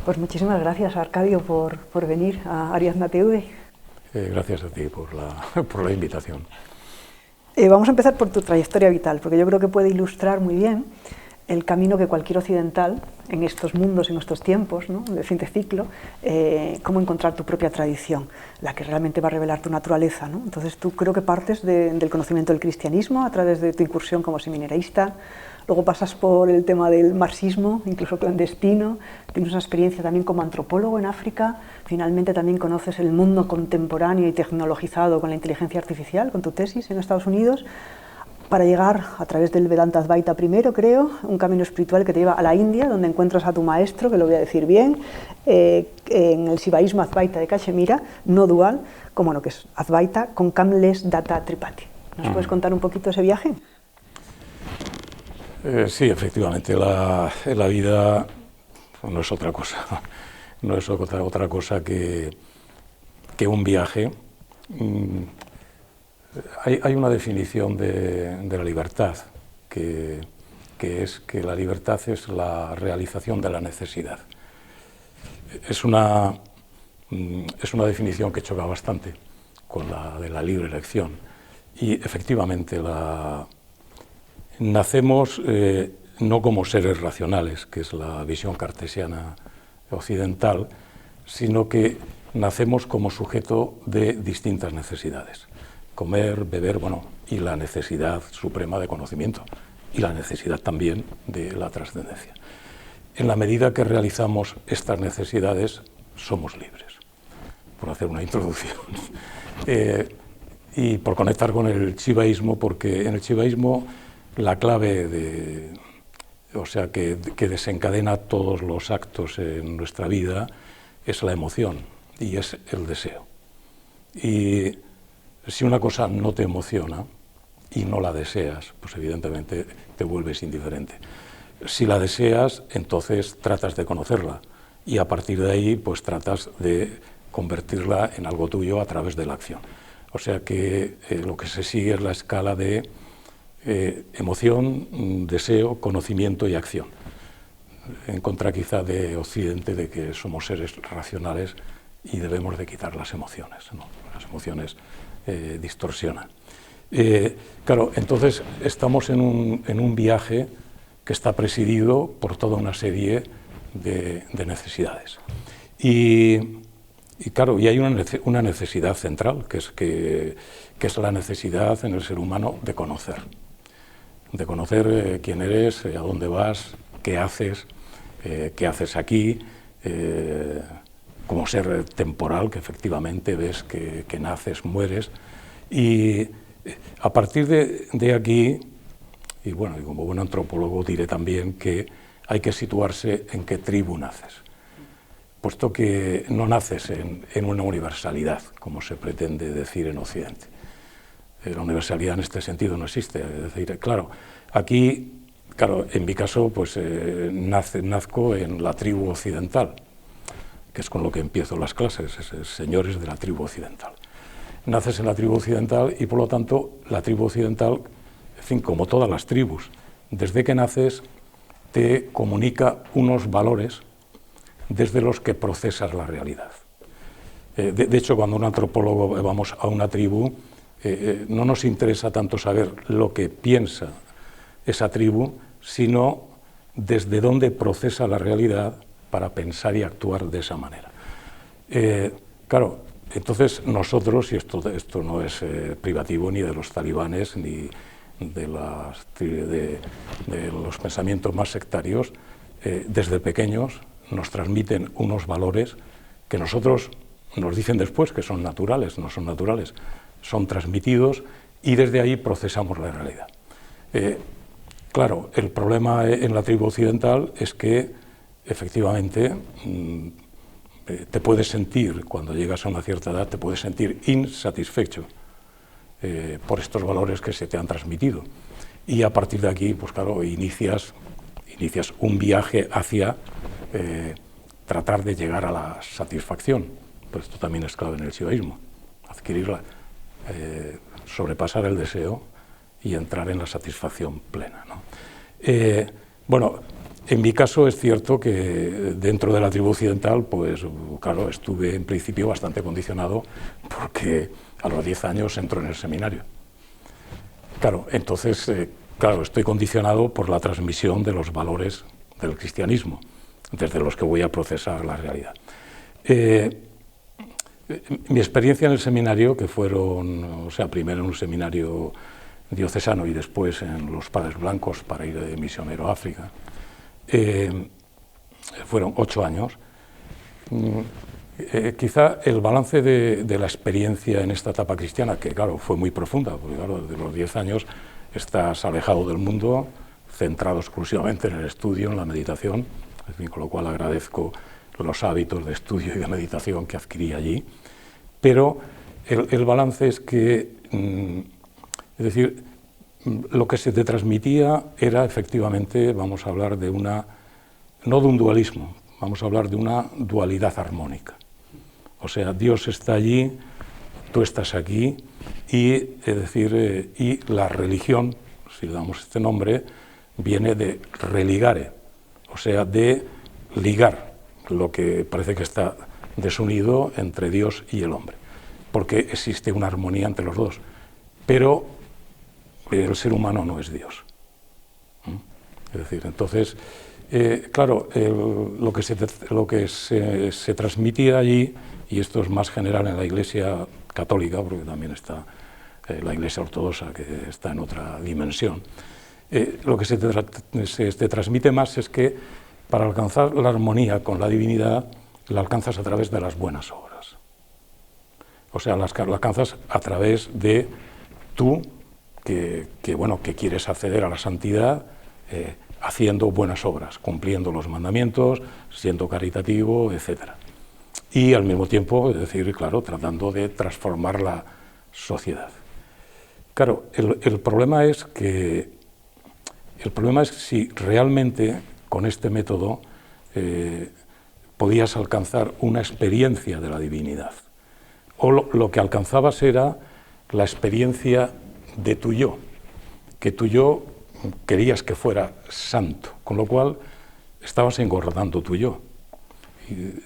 Pues muchísimas gracias, Arcadio, por venir a Ariadna TV. Gracias a ti por la invitación. Vamos a empezar por tu trayectoria vital, porque yo creo que puede ilustrar muy bien el camino que cualquier occidental en estos mundos, en estos tiempos, ¿no?, de fin de ciclo, cómo encontrar tu propia tradición, la que realmente va a revelar tu naturaleza, ¿no? Entonces tú creo que partes del conocimiento del cristianismo a través de tu incursión como seminarista, luego pasas por el tema del marxismo, incluso clandestino, tienes una experiencia también como antropólogo en África, finalmente también conoces el mundo contemporáneo y tecnologizado con la inteligencia artificial, con tu tesis en Estados Unidos, para llegar a través del Vedanta Advaita primero, creo, un camino espiritual que te lleva a la India, donde encuentras a tu maestro, que lo voy a decir bien, en el Shivaísmo Advaita de Cachemira, no dual, como que es Advaita, con Kamlesh Datta Tripathi. ¿Nos puedes contar un poquito ese viaje? Sí, efectivamente, la vida no es otra cosa, no es otra cosa que un viaje. Hay una definición de la libertad, que es que la libertad es la realización de la necesidad. Es una definición que choca bastante con la de la libre elección. Y efectivamente, nacemos no como seres racionales, que es la visión cartesiana occidental, sino que nacemos como sujeto de distintas necesidades. Comer, beber, y la necesidad suprema de conocimiento, y la necesidad también de la trascendencia. En la medida que realizamos estas necesidades, somos libres, por hacer una introducción. Y por conectar con el shivaísmo, porque en el shivaísmo la clave que desencadena todos los actos en nuestra vida es la emoción y es el deseo. Y si una cosa no te emociona y no la deseas, pues evidentemente te vuelves indiferente. Si la deseas, entonces tratas de conocerla y a partir de ahí pues tratas de convertirla en algo tuyo a través de la acción. O sea que lo que se sigue es la escala de emoción, deseo, conocimiento y acción. En contra quizá de Occidente, de que somos seres racionales y debemos de quitar las emociones, ¿no? Las emociones distorsionan. Claro, entonces estamos en un viaje que está presidido por toda una serie de necesidades. Y claro, y hay una necesidad central, que es la necesidad en el ser humano de conocer quién eres, a dónde vas, qué haces aquí, como ser temporal, que efectivamente ves que naces, mueres, y a partir de aquí, y como buen antropólogo diré también que hay que situarse en qué tribu naces, puesto que no naces en una universalidad, como se pretende decir en Occidente. La universalidad en este sentido no existe. Es decir, aquí, en mi caso, pues nazco en la tribu occidental, que es con lo que empiezo las clases, señores de la tribu occidental. Naces en la tribu occidental y, por lo tanto, la tribu occidental, en fin, como todas las tribus, desde que naces te comunica unos valores desde los que procesas la realidad. De hecho, cuando un antropólogo vamos a una tribu, no nos interesa tanto saber lo que piensa esa tribu, sino desde dónde procesa la realidad para pensar y actuar de esa manera. Entonces nosotros, y esto no es privativo ni de los talibanes ni de los pensamientos más sectarios, desde pequeños nos transmiten unos valores que nosotros nos dicen después que son naturales, no son naturales, son transmitidos y desde ahí procesamos la realidad. El problema en la tribu occidental es que efectivamente te puedes sentir, cuando llegas a una cierta edad, te puedes sentir insatisfecho por estos valores que se te han transmitido. Y a partir de aquí, pues inicias un viaje hacia tratar de llegar a la satisfacción. Pues esto también es clave en el shivaísmo, adquirirla, sobrepasar el deseo y entrar en la satisfacción plena, ¿no? En mi caso es cierto que dentro de la tribu occidental, pues claro, estuve en principio bastante condicionado porque a los 10 años entro en el seminario. Claro, entonces, claro, estoy condicionado por la transmisión de los valores del cristianismo, desde los que voy a procesar la realidad. Mi experiencia en el seminario, que fueron, o sea, primero en un seminario diocesano y después en los Padres Blancos para ir de misionero a África, fueron 8 años. Quizá el balance de la experiencia en esta etapa cristiana, que claro, fue muy profunda, porque claro, desde los 10 años estás alejado del mundo, centrado exclusivamente en el estudio, en la meditación, en fin, con lo cual agradezco los hábitos de estudio y de meditación que adquirí allí, pero el balance es que, es decir, lo que se te transmitía era efectivamente, vamos a hablar de una, no de un dualismo, vamos a hablar de una dualidad armónica. O sea, Dios está allí, tú estás aquí, y, es decir, y la religión, si le damos este nombre, viene de religare, o sea, de ligar lo que parece que está desunido entre Dios y el hombre, porque existe una armonía entre los dos, pero el ser humano no es Dios. Es decir, entonces, claro, lo que se transmitía allí, y esto es más general en la Iglesia católica, porque también está la Iglesia ortodoxa, que está en otra dimensión, lo que se te transmite más es que para alcanzar la armonía con la divinidad, la alcanzas a través de las buenas obras. O sea, la alcanzas a través de tú, que quieres acceder a la santidad haciendo buenas obras, cumpliendo los mandamientos, siendo caritativo, etc. Y al mismo tiempo, es decir, claro, tratando de transformar la sociedad. Claro, el problema es si realmente con este método podías alcanzar una experiencia de la divinidad, o lo que alcanzabas era la experiencia de tu yo, que tu yo querías que fuera santo, con lo cual estabas engordando tu yo. Y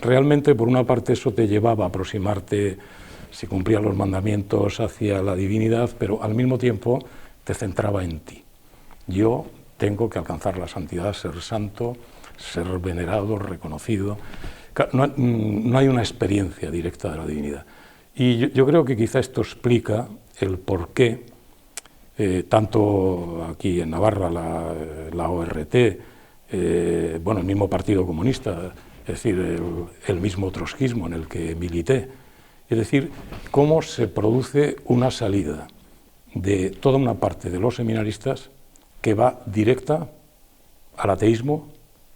realmente, por una parte, eso te llevaba a aproximarte, si cumplías los mandamientos, hacia la divinidad, pero al mismo tiempo te centraba en ti. Yo tengo que alcanzar la santidad, ser santo, ser venerado, reconocido. No hay una experiencia directa de la divinidad. Y yo creo que quizá esto explica el por qué, tanto aquí en Navarra, la ORT, el mismo Partido Comunista, es decir, el mismo trotskismo en el que milité, es decir, cómo se produce una salida de toda una parte de los seminaristas que va directa al ateísmo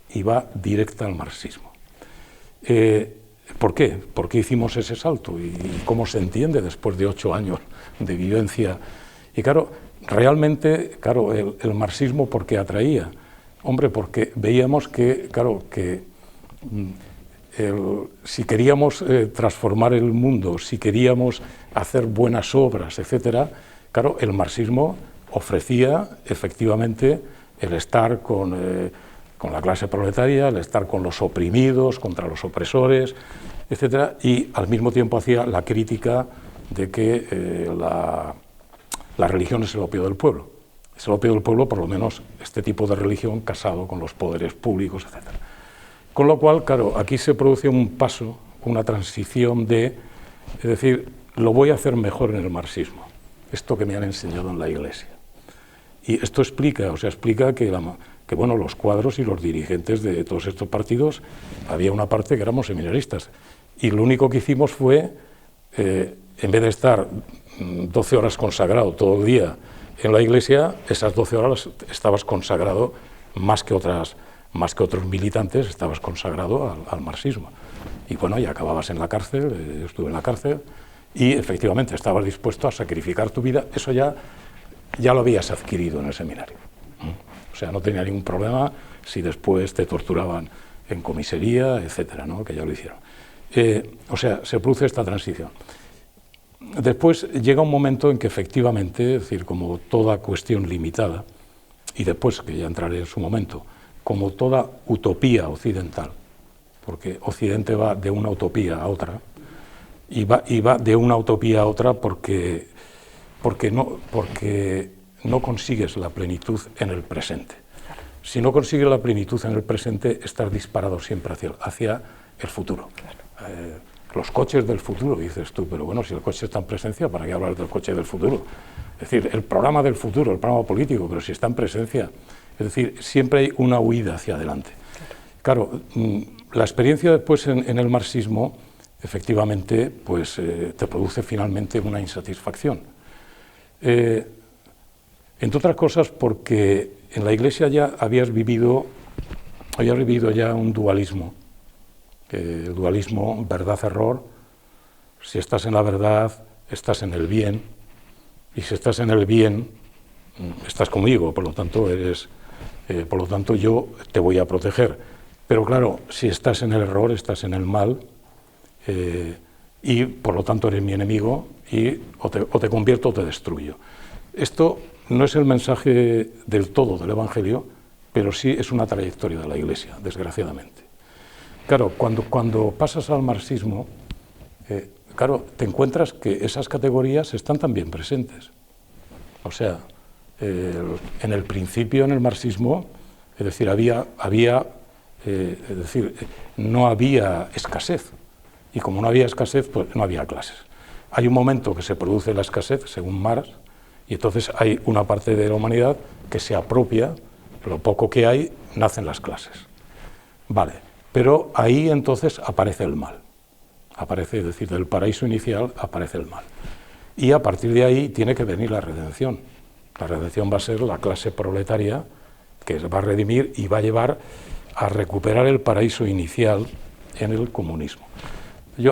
y va directa al marxismo. ¿Por qué? ¿Por qué hicimos ese salto? ¿Y cómo se entiende después de 8 años de vivencia? Y claro, realmente, claro, el marxismo, ¿por qué atraía? Hombre, porque veíamos que, claro, que si queríamos transformar el mundo, si queríamos hacer buenas obras, etcétera, claro, el marxismo ofrecía efectivamente el estar con la clase proletaria, el estar con los oprimidos, contra los opresores, etcétera, y al mismo tiempo hacía la crítica de que la religión es el opio del pueblo. Es el opio del pueblo, por lo menos este tipo de religión casado con los poderes públicos, etcétera. Con lo cual, claro, aquí se produce un paso, una transición es decir, lo voy a hacer mejor en el marxismo, esto que me han enseñado en la Iglesia. Y esto explica que los cuadros y los dirigentes de todos estos partidos, había una parte que éramos seminaristas, y lo único que hicimos fue, en vez de estar 12 horas consagrado todo el día en la Iglesia, esas 12 horas estabas consagrado más que otros militantes, estabas consagrado al marxismo. Y bueno, y acababas en la cárcel, yo estuve en la cárcel, y efectivamente estabas dispuesto a sacrificar tu vida, eso ya lo habías adquirido en el seminario. O sea, no tenía ningún problema si después te torturaban en comisaría, etcétera, ¿no? Que ya lo hicieron. O sea, se produce esta transición. Después llega un momento en que efectivamente, es decir, como toda cuestión limitada, y después, que ya entraré en su momento, como toda utopía occidental, porque Occidente va de una utopía a otra, y va de una utopía a otra porque no consigues la plenitud en el presente. Si no consigues la plenitud en el presente, estás disparado siempre hacia el futuro. Los coches del futuro, dices tú, pero bueno, si el coche está en presencia, ¿para qué hablar del coche del futuro? Es decir, el programa del futuro, el programa político, pero si está en presencia, es decir, siempre hay una huida hacia adelante. Claro, la experiencia después en el marxismo, efectivamente, pues te produce finalmente una insatisfacción. Entre otras cosas porque en la Iglesia ya habías vivido ya un dualismo. El dualismo verdad-error. Si estás en la verdad, estás en el bien, y si estás en el bien, estás conmigo, por lo tanto yo te voy a proteger. Pero claro, si estás en el error, estás en el mal, y por lo tanto eres mi enemigo, y o te convierto o te destruyo. Esto no es el mensaje del todo del Evangelio, pero sí es una trayectoria de la Iglesia, desgraciadamente. Claro, cuando pasas al marxismo, claro, te encuentras que esas categorías están también presentes. O sea, en el principio, en el marxismo, es decir, no había escasez. Y como no había escasez, pues no había clases. Hay un momento que se produce la escasez, según Marx, y entonces hay una parte de la humanidad que se apropia, lo poco que hay, nacen las clases. Vale, pero ahí entonces aparece el mal. Aparece, es decir, del paraíso inicial aparece el mal. Y a partir de ahí tiene que venir la redención. La redención va a ser la clase proletaria que se va a redimir y va a llevar a recuperar el paraíso inicial en el comunismo.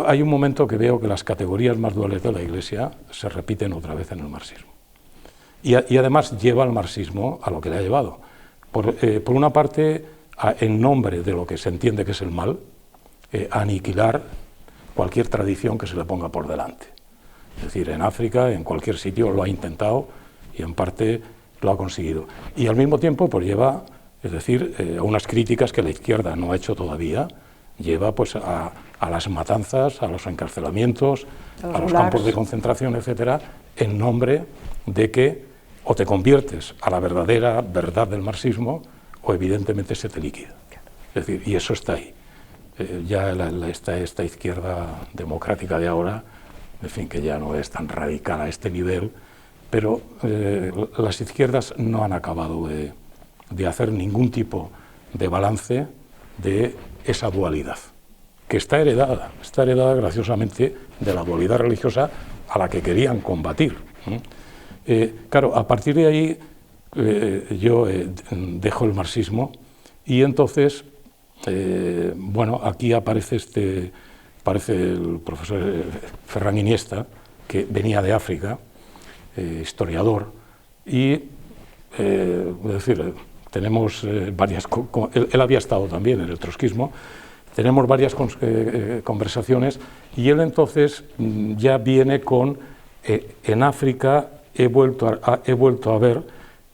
Hay un momento que veo que las categorías más duales de la Iglesia se repiten otra vez en el marxismo. Y además lleva al marxismo a lo que le ha llevado. Por una parte, en nombre de lo que se entiende que es el mal, a aniquilar cualquier tradición que se le ponga por delante. Es decir, en África, en cualquier sitio lo ha intentado y en parte lo ha conseguido. Y al mismo tiempo pues lleva, es decir, a unas críticas que la izquierda no ha hecho todavía, lleva pues a las matanzas, a los encarcelamientos, a los campos de concentración, etcétera, en nombre de que o te conviertes a la verdadera verdad del marxismo o evidentemente se te liquida. Es decir, y eso está ahí. Ya esta izquierda democrática de ahora, en fin, que ya no es tan radical a este nivel, pero las izquierdas no han acabado de hacer ningún tipo de balance de esa dualidad, que está heredada graciosamente de la dualidad religiosa a la que querían combatir. Claro, a partir de ahí yo dejo el marxismo y entonces, bueno, aquí aparece el profesor Ferran Iniesta, que venía de África, historiador, y es decir, tenemos varias, él había estado también en el trotskismo, tenemos varias conversaciones y él entonces ya viene con, en África he vuelto a ver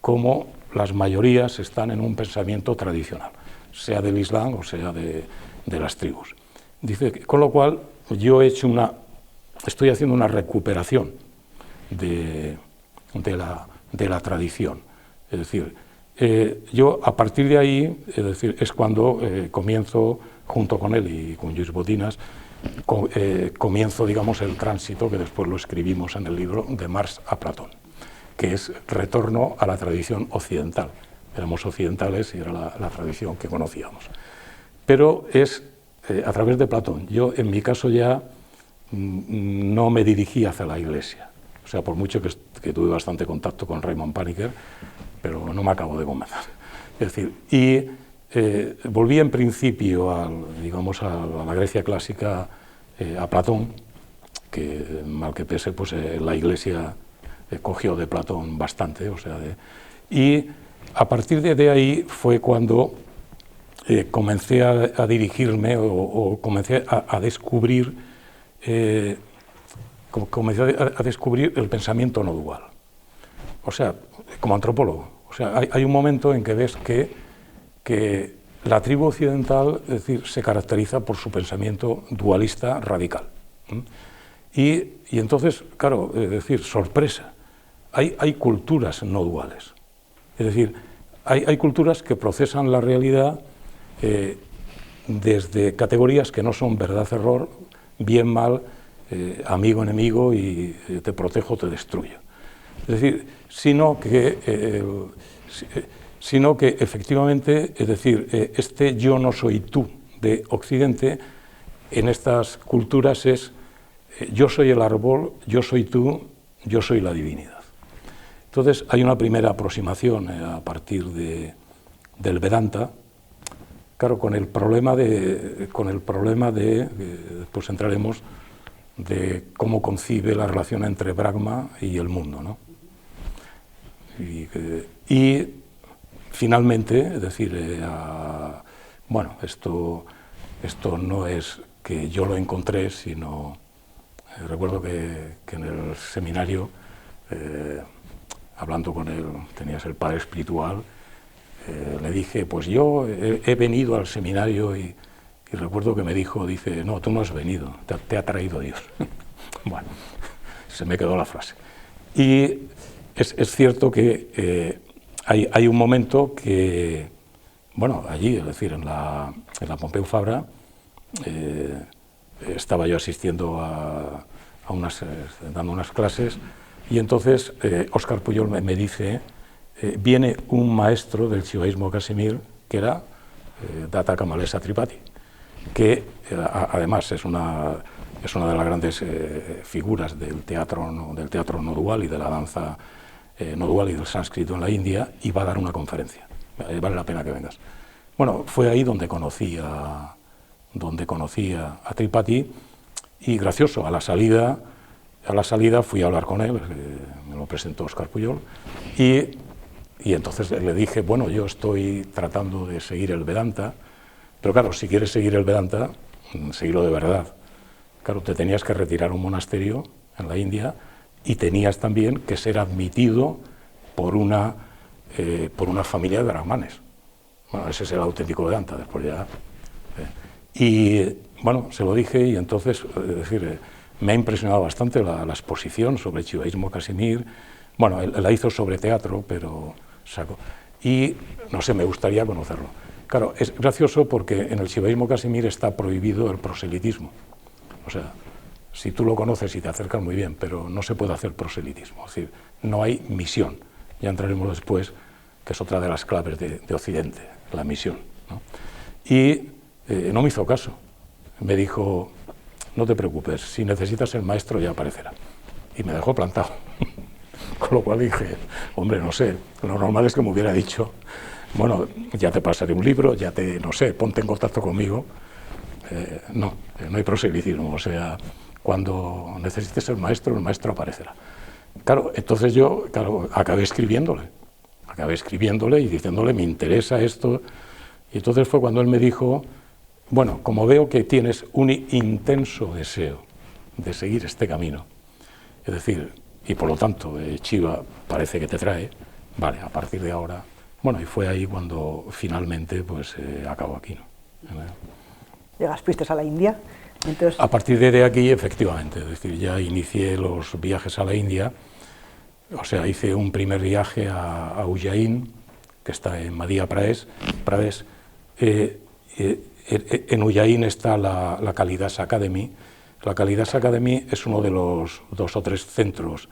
cómo las mayorías están en un pensamiento tradicional, sea del Islam o sea de las tribus. Dice, con lo cual yo estoy haciendo una recuperación de la tradición. Es decir, yo a partir de ahí, es decir, es cuando comienzo, junto con él y con Lluís Botinas, comienzo, digamos, el tránsito, que después lo escribimos en el libro, de Marx a Platón, que es retorno a la tradición occidental. Éramos occidentales y era la tradición que conocíamos. Pero es a través de Platón. Yo, en mi caso, ya no me dirigí hacia la Iglesia. O sea, por mucho que tuve bastante contacto con Raymond Paniker, pero no me acabo de convencer. Es decir, y volví en principio a la Grecia clásica, a Platón, que mal que pese, pues la Iglesia cogió de Platón bastante, o sea, y a partir de ahí fue cuando comencé a dirigirme o comencé a descubrir el pensamiento no dual. O sea, como antropólogo. O sea, hay un momento en que ves que que la tribu occidental, es decir, se caracteriza por su pensamiento dualista radical. Y entonces, claro, es decir, sorpresa, hay culturas no duales. Es decir, hay culturas que procesan la realidad desde categorías que no son verdad-error, bien-mal, amigo-enemigo y te protejo, te destruyo. Es decir, sino que efectivamente, es decir, este yo no soy tú de Occidente, en estas culturas es yo soy el árbol, yo soy tú, yo soy la divinidad. Entonces hay una primera aproximación a partir del Vedanta, claro, con el problema de, después entraremos, de cómo concibe la relación entre Brahma y el mundo, ¿no? Y finalmente, es decir, bueno, esto no es que yo lo encontré, sino recuerdo que en el seminario, hablando con él, tenías el padre espiritual, le dije, pues yo he venido al seminario y recuerdo que me dijo, dice, no, tú no has venido, te ha traído Dios. Bueno, se me quedó la frase. Y es cierto que hay un momento que, bueno, allí, es decir, en la Pompeu Fabra, estaba yo asistiendo dando unas clases, y entonces Óscar Pujol me dice, viene un maestro del Shivaísmo Casimir, que era Datta Kamalesa Tripathi, que además es una de las grandes figuras del teatro no dual y de la danza no dual y del sánscrito en la India, y va a dar una conferencia. Vale la pena que vengas. Bueno, fue ahí donde conocí a Tripathi, y gracioso, a la salida fui a hablar con él, me lo presentó Óscar Pujol, y entonces le dije, bueno, yo estoy tratando de seguir el Vedanta, pero claro, si quieres seguir el Vedanta, seguirlo de verdad. Claro, te tenías que retirar a un monasterio en la India y tenías también que ser admitido por una familia de brahmanes. Bueno, ese es el auténtico Vedanta, después ya... Y bueno, se lo dije, y entonces, es decir, me ha impresionado bastante la exposición sobre el Shivaísmo Casimir. Bueno, él la hizo sobre teatro, pero sacó. Y no sé, me gustaría conocerlo. Claro, es gracioso porque en el Shivaísmo Casimir está prohibido el proselitismo. O sea, si tú lo conoces y te acercas muy bien, pero no se puede hacer proselitismo. Es decir, no hay misión. Ya entraremos después, que es otra de las claves de Occidente, la misión, ¿no? Y no me hizo caso. Me dijo, no te preocupes, si necesitas el maestro ya aparecerá. Y me dejó plantado. Con lo cual dije, hombre, no sé, lo normal es que me hubiera dicho, bueno, ya te pasaré un libro, no sé, ponte en contacto conmigo. No hay proselitismo, o sea, cuando necesites el maestro aparecerá. Claro, entonces yo acabé escribiéndole y diciéndole, me interesa esto, y entonces fue cuando él me dijo, bueno, como veo que tienes un intenso deseo de seguir este camino, es decir, y por lo tanto Shiva parece que te trae, vale, a partir de ahora, bueno, y fue ahí cuando finalmente pues acabó aquí, ¿no? Fuiste a la India, entonces... A partir de aquí, efectivamente, es decir, ya inicié los viajes a la India, o sea, hice un primer viaje a Ujjain, que está en Madhya Pradesh. En Ujjain está la Kalidas Academy. La Kalidas Academy es uno de los 2 o 3 centros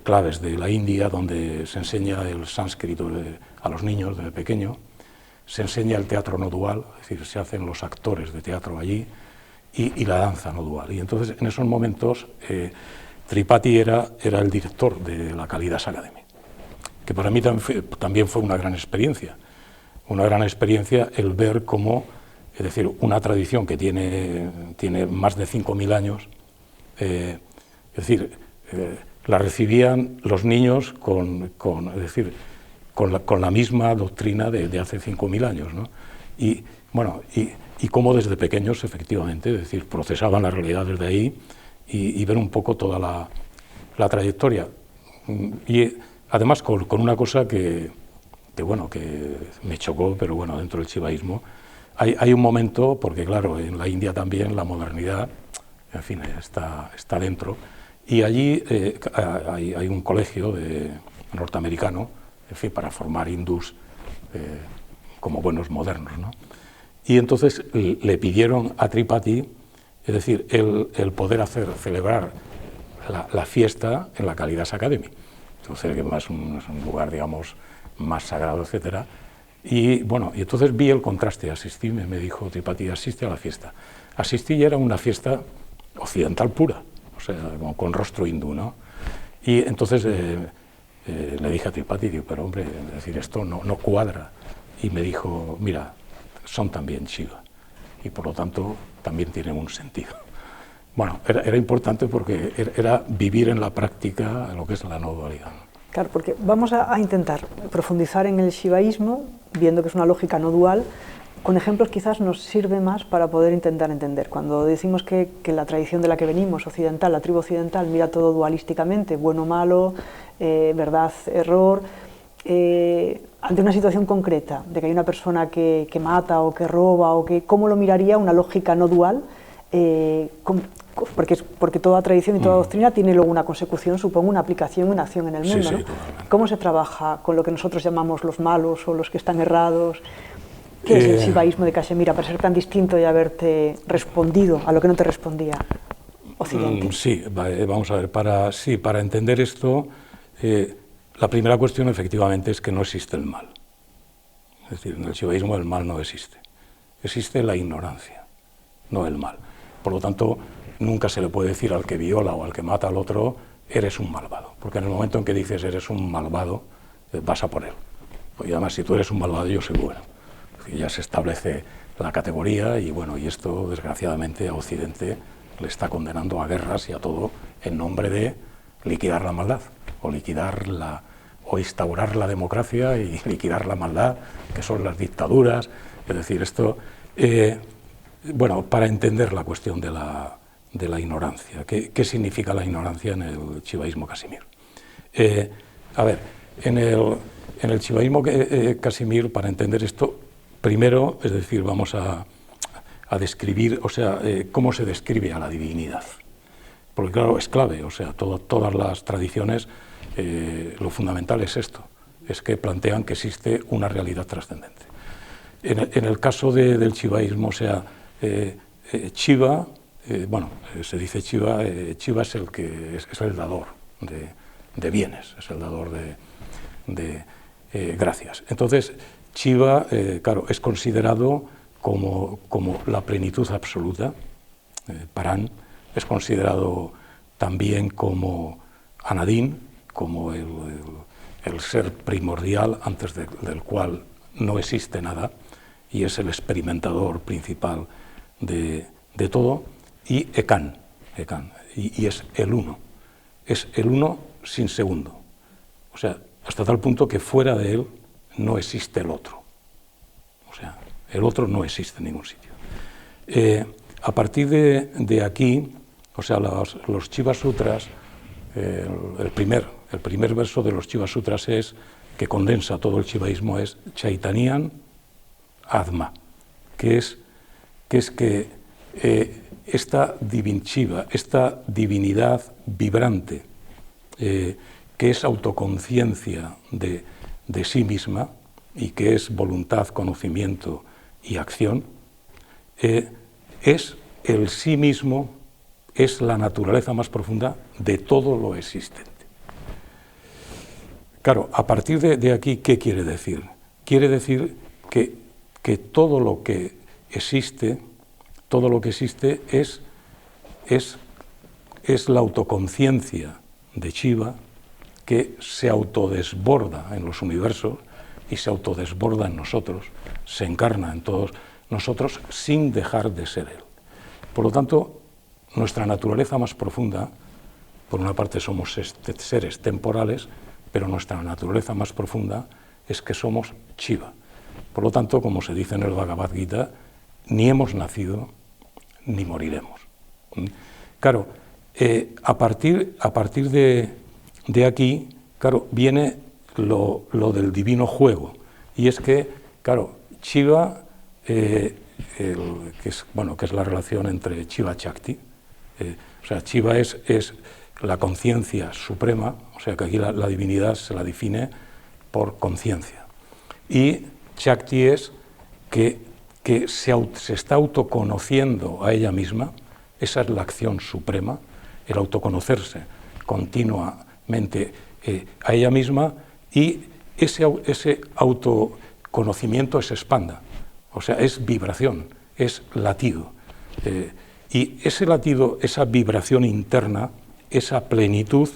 claves de la India, donde se enseña el sánscrito a los niños desde pequeño, se enseña el teatro no dual, es decir, se hacen los actores de teatro allí, y la danza no dual. Y entonces, en esos momentos, Tripathi era el director de la Kalidas Academy, que para mí también fue una gran experiencia el ver cómo, es decir, una tradición que tiene más de 5.000 años, es decir, la recibían los niños con la misma doctrina de hace 5.000 años, ¿no? Y bueno, y cómo desde pequeños, efectivamente, es decir, procesaban la realidad desde ahí y ver un poco toda la trayectoria. Y además con una cosa que bueno, que me chocó, pero bueno, dentro del shivaísmo hay un momento, porque claro, en la India también la modernidad, en fin, está dentro, y allí hay un colegio norteamericano, en fin, para formar hindús como buenos modernos, ¿no? Y entonces le pidieron a Tripathi, es decir, el poder celebrar la fiesta en la Kalidas Academy. Entonces, que es un lugar, digamos, más sagrado, etcétera. Y bueno, y entonces vi el contraste, asistí, me dijo Tripathi, asiste a la fiesta. Asistí y era una fiesta occidental pura, o sea, con rostro hindú, ¿no? Y entonces le dije a Tripathi, digo, pero hombre, es decir, esto no cuadra. Y me dijo, mira, son también Shiva, y por lo tanto también tienen un sentido. Bueno, era importante porque era vivir en la práctica lo que es la no dualidad. Claro, porque vamos a intentar profundizar en el shivaísmo, viendo que es una lógica no dual. Con ejemplos quizás nos sirve más para poder intentar entender. Cuando decimos que la tradición de la que venimos, occidental, la tribu occidental, mira todo dualísticamente, bueno, malo, verdad, error, ante una situación concreta, de que hay una persona que mata o que roba, ¿cómo lo miraría una lógica no dual? Porque toda tradición y toda doctrina tiene luego una consecución, supongo, una aplicación, una acción en el mundo, ¿no? ¿Cómo se trabaja con lo que nosotros llamamos los malos o los que están errados? ¿Qué es el shivaísmo de Cachemira para ser tan distinto y haberte respondido a lo que no te respondía Occidente? Sí, vamos a ver, para entender esto, la primera cuestión efectivamente es que no existe el mal. Es decir, en el shivaísmo el mal no existe. Existe la ignorancia, no el mal. Por lo tanto, nunca se le puede decir al que viola o al que mata al otro, eres un malvado. Porque en el momento en que dices eres un malvado, vas a por él. Y además, si tú eres un malvado, yo soy bueno. Y ya se establece la categoría y bueno, y esto desgraciadamente a Occidente le está condenando a guerras y a todo en nombre de liquidar la maldad o instaurar la democracia y liquidar la maldad, que son las dictaduras. Es decir, esto, bueno, para entender la cuestión de la ignorancia, ¿qué significa la ignorancia en el shivaísmo Casimir? A ver, en el shivaísmo Casimir, para entender esto, primero, es decir, vamos a describir, o sea, cómo se describe a la divinidad. Porque claro, es clave, o sea, todas las tradiciones, lo fundamental es esto, es que plantean que existe una realidad trascendente. En el caso del shivaísmo, o sea, Shiva, bueno, se dice Shiva, Shiva es es el dador de bienes, es el dador de gracias. Entonces, Shiva, claro, es considerado como la plenitud absoluta, Paran, es considerado también como Anadín, como el ser primordial antes del cual no existe nada, y es el experimentador principal de todo, y Ekan, y es el uno sin segundo, o sea, hasta tal punto que fuera de él no existe el otro, o sea, el otro no existe en ningún sitio. A partir de aquí, o sea, los Shiva Sutras, el primer verso de los Shiva Sutras que condensa todo el shivaísmo, es Chaitanyam Atma, que es que esta Shiva, esta divinidad vibrante, que es autoconciencia de sí misma y que es voluntad, conocimiento y acción, es el sí mismo, es la naturaleza más profunda de todo lo existente. Claro, a partir de aquí, ¿qué quiere decir? Quiere decir que todo lo que existe es la autoconciencia de Shiva que se autodesborda en los universos y se autodesborda en nosotros, se encarna en todos nosotros sin dejar de ser él. Por lo tanto, nuestra naturaleza más profunda, por una parte somos seres temporales, pero nuestra naturaleza más profunda es que somos Shiva. Por lo tanto, como se dice en el Bhagavad Gita, ni hemos nacido ni moriremos. Claro, a partir de aquí, claro, viene lo del divino juego. y es que, claro, Shiva, que es la relación entre Shiva y Shakti, o sea, Shiva es la conciencia suprema, o sea que aquí la divinidad se la define por conciencia, y Shakti es que se está autoconociendo a ella misma. Esa es la acción suprema, el autoconocerse continuamente a ella misma, y ese autoconocimiento se expanda, o sea, es vibración, es latido. Y ese latido, esa vibración interna, esa plenitud,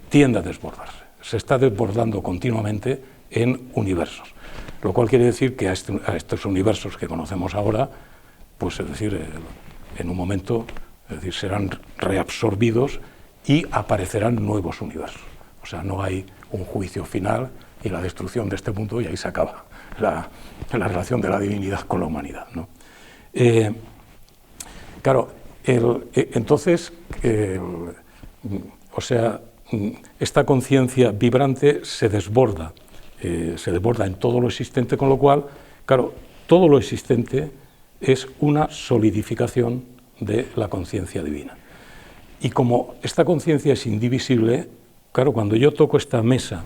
tiende a desbordarse. Se está desbordando continuamente en universos. Lo cual quiere decir que a estos universos que conocemos ahora, pues es decir, en un momento, es decir, serán reabsorbidos y aparecerán nuevos universos. O sea, no hay un juicio final y la destrucción de este mundo, y ahí se acaba la relación de la divinidad con la humanidad, ¿no? Claro, entonces, o sea, esta conciencia vibrante se desborda en todo lo existente, con lo cual, claro, todo lo existente es una solidificación de la conciencia divina. Y como esta conciencia es indivisible, claro, cuando yo toco esta mesa,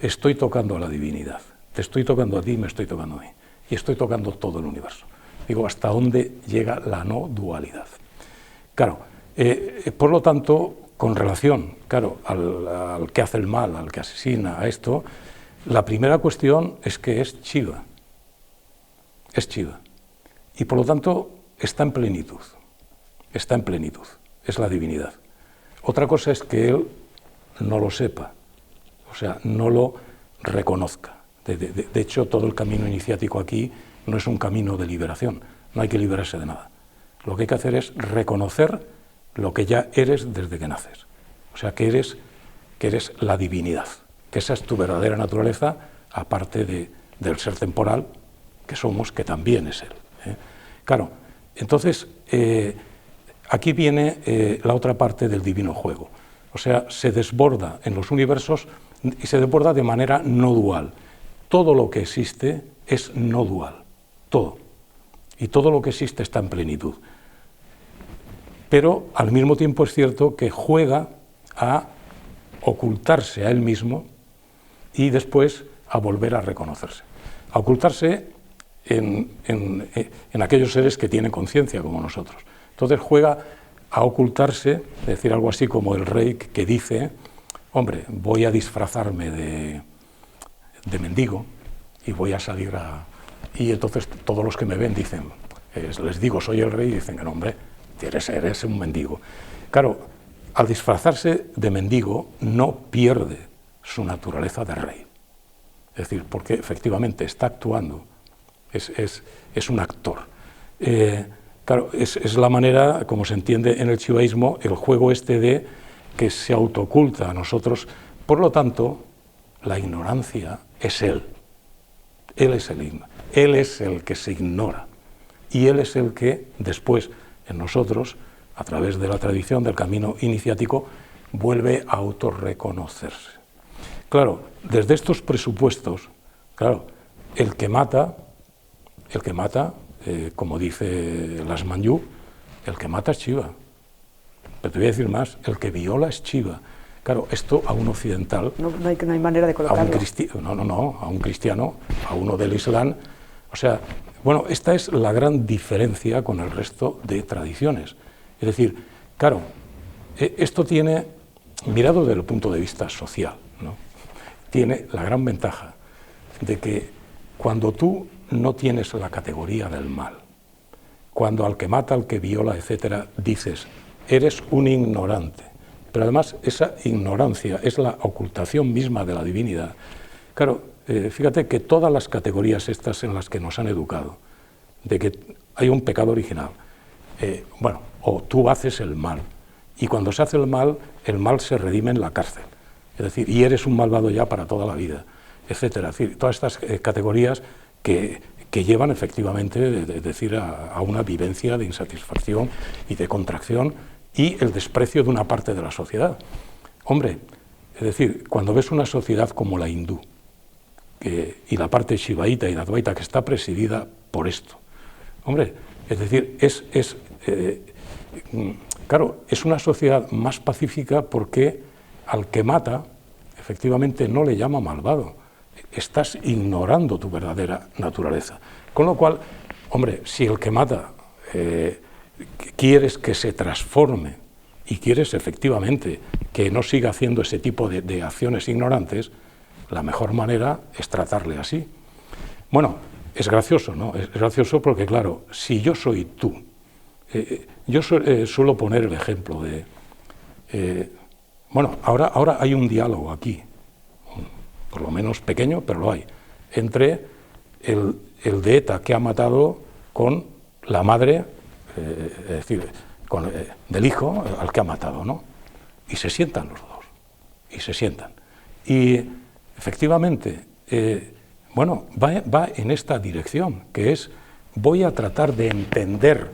estoy tocando a la divinidad, te estoy tocando a ti, me estoy tocando a mí, y estoy tocando todo el universo. Digo, hasta dónde llega la no dualidad. Claro, por lo tanto, con relación, claro, al que hace el mal, al que asesina, a esto, la primera cuestión es que es Shiva, y por lo tanto está en plenitud, es la divinidad. Otra cosa es que él no lo sepa, o sea, no lo reconozca. De hecho, todo el camino iniciático aquí no es un camino de liberación, no hay que liberarse de nada. Lo que hay que hacer es reconocer lo que ya eres desde que naces, o sea, que eres la divinidad, que esa es tu verdadera naturaleza, aparte del ser temporal que somos, que también es él. Claro, entonces, aquí viene la otra parte del divino juego, o sea, se desborda en los universos y se desborda de manera no dual. Todo lo que existe es no dual, todo, y todo lo que existe está en plenitud. Pero al mismo tiempo es cierto que juega a ocultarse a él mismo y después a volver a reconocerse. A ocultarse en aquellos seres que tienen conciencia como nosotros. Entonces juega a ocultarse, es decir, algo así como el rey que dice, hombre, voy a disfrazarme de mendigo y voy a salir a... Y entonces todos los que me ven dicen, les digo, soy el rey, y dicen que no, hombre, eres un mendigo. Claro, al disfrazarse de mendigo no pierde su naturaleza de rey. Es decir, porque efectivamente está actuando, es un actor. Claro, es la manera, como se entiende en el shivaísmo, el juego este de que se autooculta a nosotros. Por lo tanto, la ignorancia es él. Él es el que se ignora. Y él es el que después, en nosotros, a través de la tradición del camino iniciático, vuelve a autorreconocerse. Claro, desde estos presupuestos, claro, el que mata, como dice Lasman Yu, el que mata es Shiva. Pero te voy a decir más, el que viola es Shiva. Claro, esto a un occidental... No hay manera de colocarlo. A un cristiano, a uno del Islam. O sea, bueno, esta es la gran diferencia con el resto de tradiciones. Es decir, claro, esto tiene, mirado desde el punto de vista social, ¿no?, tiene la gran ventaja de que cuando tú no tienes la categoría del mal, cuando al que mata, al que viola, etcétera, dices, eres un ignorante, pero además esa ignorancia es la ocultación misma de la divinidad. Claro, fíjate que todas las categorías estas en las que nos han educado, de que hay un pecado original, o tú haces el mal, y cuando se hace el mal se redime en la cárcel, es decir, y eres un malvado ya para toda la vida, etcétera. Es decir, todas estas categorías que llevan efectivamente a una vivencia de insatisfacción y de contracción y el desprecio de una parte de la sociedad. Hombre, es decir, cuando ves una sociedad como la hindú, y la parte shivaíta y advaita que está presidida por esto. Hombre, es decir, claro, es una sociedad más pacífica porque al que mata, efectivamente, no le llama malvado. Estás ignorando tu verdadera naturaleza. Con lo cual, hombre, si el que mata quieres que se transforme y quieres efectivamente que no siga haciendo ese tipo de acciones ignorantes, la mejor manera es tratarle así. Bueno, es gracioso, ¿no? Es gracioso porque, claro, si yo soy tú, yo suelo poner el ejemplo de... bueno, ahora hay un diálogo aquí, por lo menos pequeño, pero lo hay, entre el de ETA que ha matado con la madre, es decir, del hijo al que ha matado, ¿no? Y se sientan los dos, y se sientan. Y efectivamente, bueno, va en esta dirección, que es, voy a tratar de entender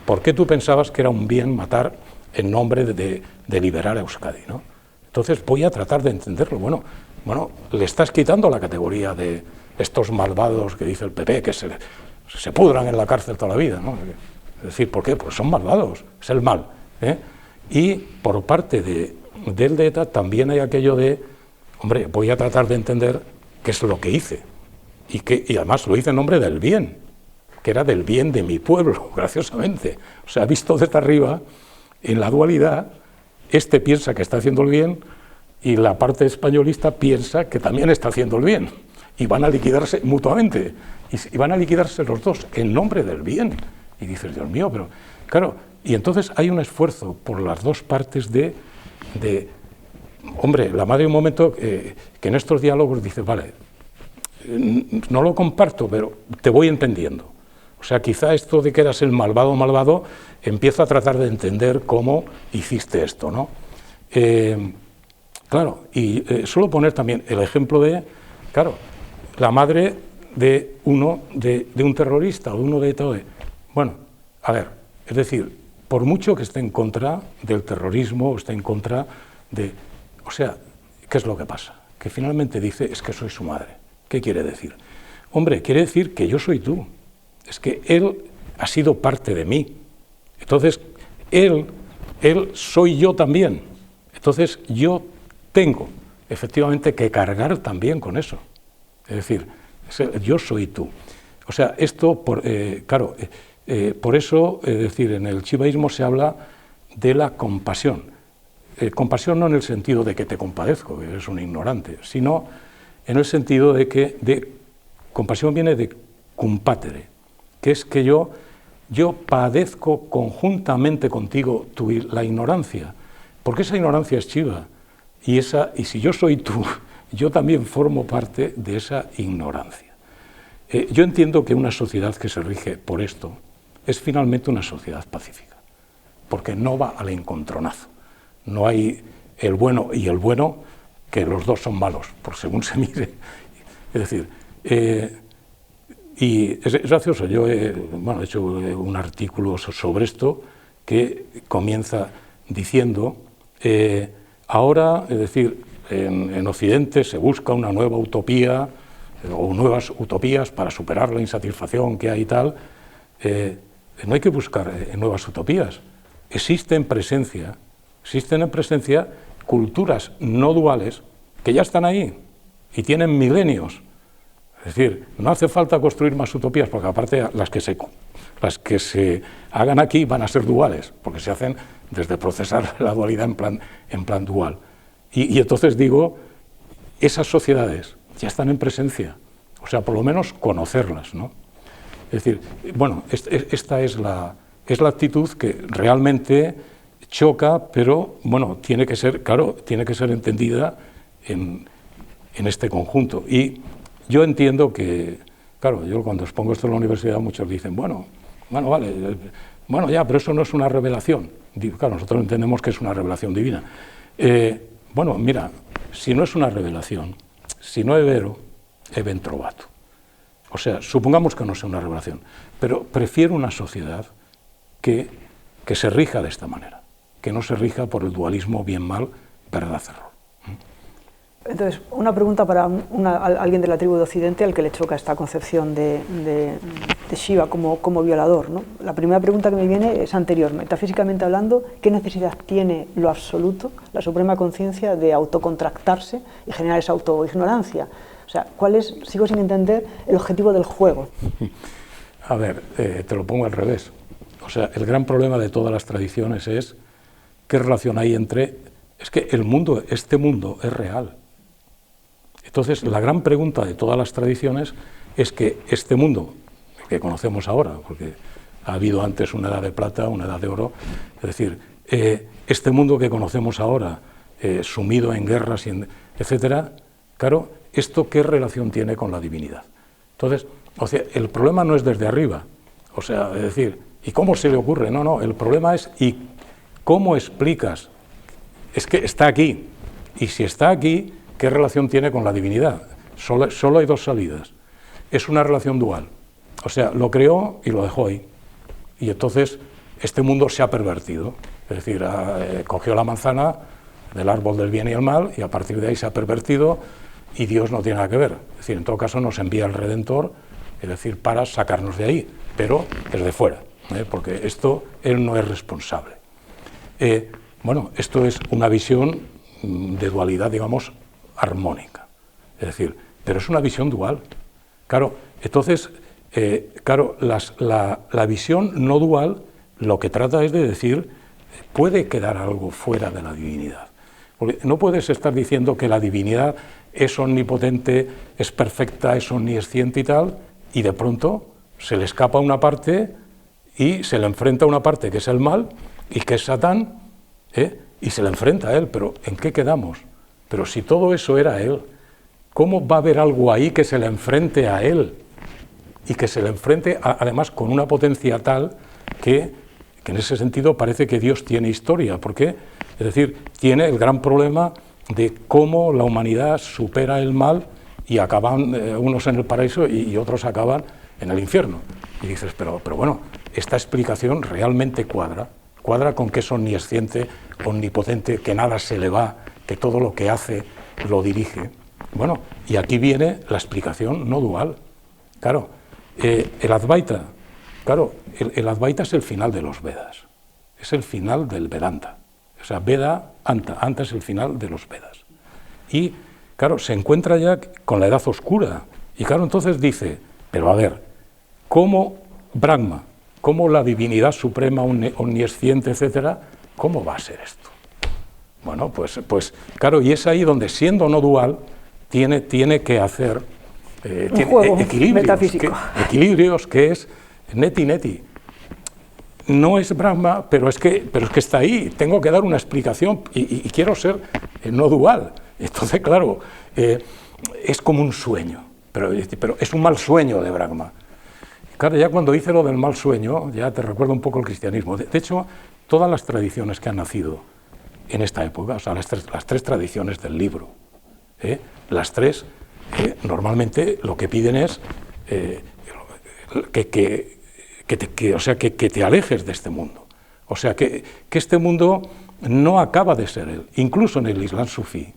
por qué tú pensabas que era un bien matar en nombre de liberar a Euskadi, ¿no? Entonces voy a tratar de entenderlo. Bueno, le estás quitando la categoría de estos malvados que dice el PP, que se pudran en la cárcel toda la vida, ¿no? Es decir, ¿por qué? Pues son malvados, es el mal, ¿eh? Y por parte del de ETA también hay aquello de, hombre, voy a tratar de entender qué es lo que hice, y además lo hice en nombre del bien, que era del bien de mi pueblo, graciosamente. O sea, visto desde arriba, en la dualidad, este piensa que está haciendo el bien y la parte españolista piensa que también está haciendo el bien, y van a liquidarse mutuamente, y van a liquidarse los dos en nombre del bien. Y dices, Dios mío, pero claro, y entonces hay un esfuerzo por las dos partes de hombre, la madre un momento que en estos diálogos dice, vale, no lo comparto, pero te voy entendiendo. O sea, quizá esto de que eras el malvado, empieza a tratar de entender cómo hiciste esto, ¿no? Claro, y suelo poner también el ejemplo de, claro, la madre de un terrorista o de uno de ETA. Bueno, a ver, es decir, por mucho que esté en contra del terrorismo, o esté en contra de... O sea, ¿qué es lo que pasa? Que finalmente dice, es que soy su madre. ¿Qué quiere decir? Hombre, quiere decir que yo soy tú. Es que él ha sido parte de mí. Entonces, él soy yo también. Entonces, yo tengo, efectivamente, que cargar también con eso. Es decir, yo soy tú. O sea, esto, claro, por eso, es decir, en el shivaísmo se habla de la compasión. Compasión no en el sentido de que te compadezco, que eres un ignorante, sino en el sentido de que compasión viene de compatere, que es que yo padezco conjuntamente contigo la ignorancia, porque esa ignorancia es chiva, y si yo soy tú, yo también formo parte de esa ignorancia. Yo entiendo que una sociedad que se rige por esto es finalmente una sociedad pacífica, porque no va al encontronazo. No hay el bueno y el bueno, que los dos son malos, por según se mire. Es decir, y es gracioso, yo he hecho un artículo sobre esto que comienza diciendo, ahora, es decir, en Occidente se busca una nueva utopía o nuevas utopías para superar la insatisfacción que hay y tal. No hay que buscar nuevas utopías. Existen en presencia culturas no duales que ya están ahí y tienen milenios. Es decir, no hace falta construir más utopías, porque aparte las que se hagan aquí van a ser duales, porque se hacen desde procesar la dualidad en plan dual. Y entonces digo, esas sociedades ya están en presencia, o sea, por lo menos conocerlas, ¿no? Es decir, bueno, esta es la actitud que realmente choca, pero bueno, tiene que ser entendida en este conjunto. Y yo entiendo que, claro, yo cuando expongo esto en la universidad muchos dicen, bueno, ya, pero eso no es una revelación. Digo, claro, nosotros entendemos que es una revelación divina. Bueno, mira, si no es una revelación, si no è vero, è ben trovato. O sea, supongamos que no sea una revelación, pero prefiero una sociedad que se rija de esta manera, que no se rija por el dualismo bien-mal, verdad-error. Entonces, una pregunta para alguien de la tribu de Occidente al que le choca esta concepción de Shiva como violador, ¿no? La primera pregunta que me viene es anterior. Metafísicamente hablando, ¿qué necesidad tiene lo absoluto, la suprema conciencia, de autocontractarse y generar esa autoignorancia? O sea, ¿cuál es, sigo sin entender, el objetivo del juego? A ver, te lo pongo al revés. O sea, el gran problema de todas las tradiciones es qué relación hay entre... Es que el mundo, este mundo es real. Entonces, la gran pregunta de todas las tradiciones es que este mundo que conocemos ahora, porque ha habido antes una edad de plata, una edad de oro, es decir, este mundo que conocemos ahora, sumido en guerras, etcétera, claro, ¿esto qué relación tiene con la divinidad? Entonces, o sea, el problema no es desde arriba, o sea, es decir, ¿y cómo se le ocurre? No, no, el problema es ¿y cómo explicas? Es que está aquí, y si está aquí, ¿qué relación tiene con la divinidad? Solo hay dos salidas. Es una relación dual. O sea, lo creó y lo dejó ahí. Y entonces este mundo se ha pervertido. Es decir, cogió la manzana del árbol del bien y el mal y a partir de ahí se ha pervertido y Dios no tiene nada que ver. Es decir, en todo caso nos envía el Redentor, es decir, para sacarnos de ahí, pero desde fuera, porque Él no es responsable. Bueno, esto es una visión de dualidad, digamos, armónica, es decir, pero es una visión dual. Claro, entonces, claro, la visión no dual lo que trata es de decir, puede quedar algo fuera de la divinidad. Porque no puedes estar diciendo que la divinidad es omnipotente, es perfecta, es omnisciente y tal, y de pronto se le escapa una parte y se le enfrenta a una parte que es el mal y que es Satán, y se le enfrenta a él, pero ¿en qué quedamos? Pero si todo eso era él, ¿cómo va a haber algo ahí que se le enfrente a él? Y que se le enfrente además con una potencia tal que en ese sentido parece que Dios tiene historia. ¿Por qué? Es decir, tiene el gran problema de cómo la humanidad supera el mal y acaban unos en el paraíso y otros acaban en el infierno. Y dices, pero bueno, esta explicación realmente cuadra con que es omnisciente, omnipotente, que nada se le va, que todo lo que hace lo dirige. Bueno, y aquí viene la explicación no dual. Claro, el Advaita, claro, el Advaita es el final de los Vedas, es el final del Vedanta. O sea, Veda, Anta es el final de los Vedas. Y, claro, se encuentra ya con la edad oscura. Y, claro, entonces dice, pero a ver, ¿cómo Brahma, cómo la divinidad suprema, omnisciente, etcétera, cómo va a ser esto? Bueno, pues claro, y es ahí donde, siendo no dual, tiene que hacer equilibrios, que es neti. No es Brahma, pero es que está ahí, tengo que dar una explicación y quiero ser no dual. Entonces, claro, es como un sueño, pero es un mal sueño de Brahma. Claro, ya cuando hice lo del mal sueño, ya te recuerda un poco el cristianismo. De hecho, todas las tradiciones que han nacido en esta época, o sea, las tres tradiciones del libro, las tres, normalmente lo que piden es que te alejes de este mundo. O sea, que este mundo no acaba de ser él, incluso en el Islam sufí.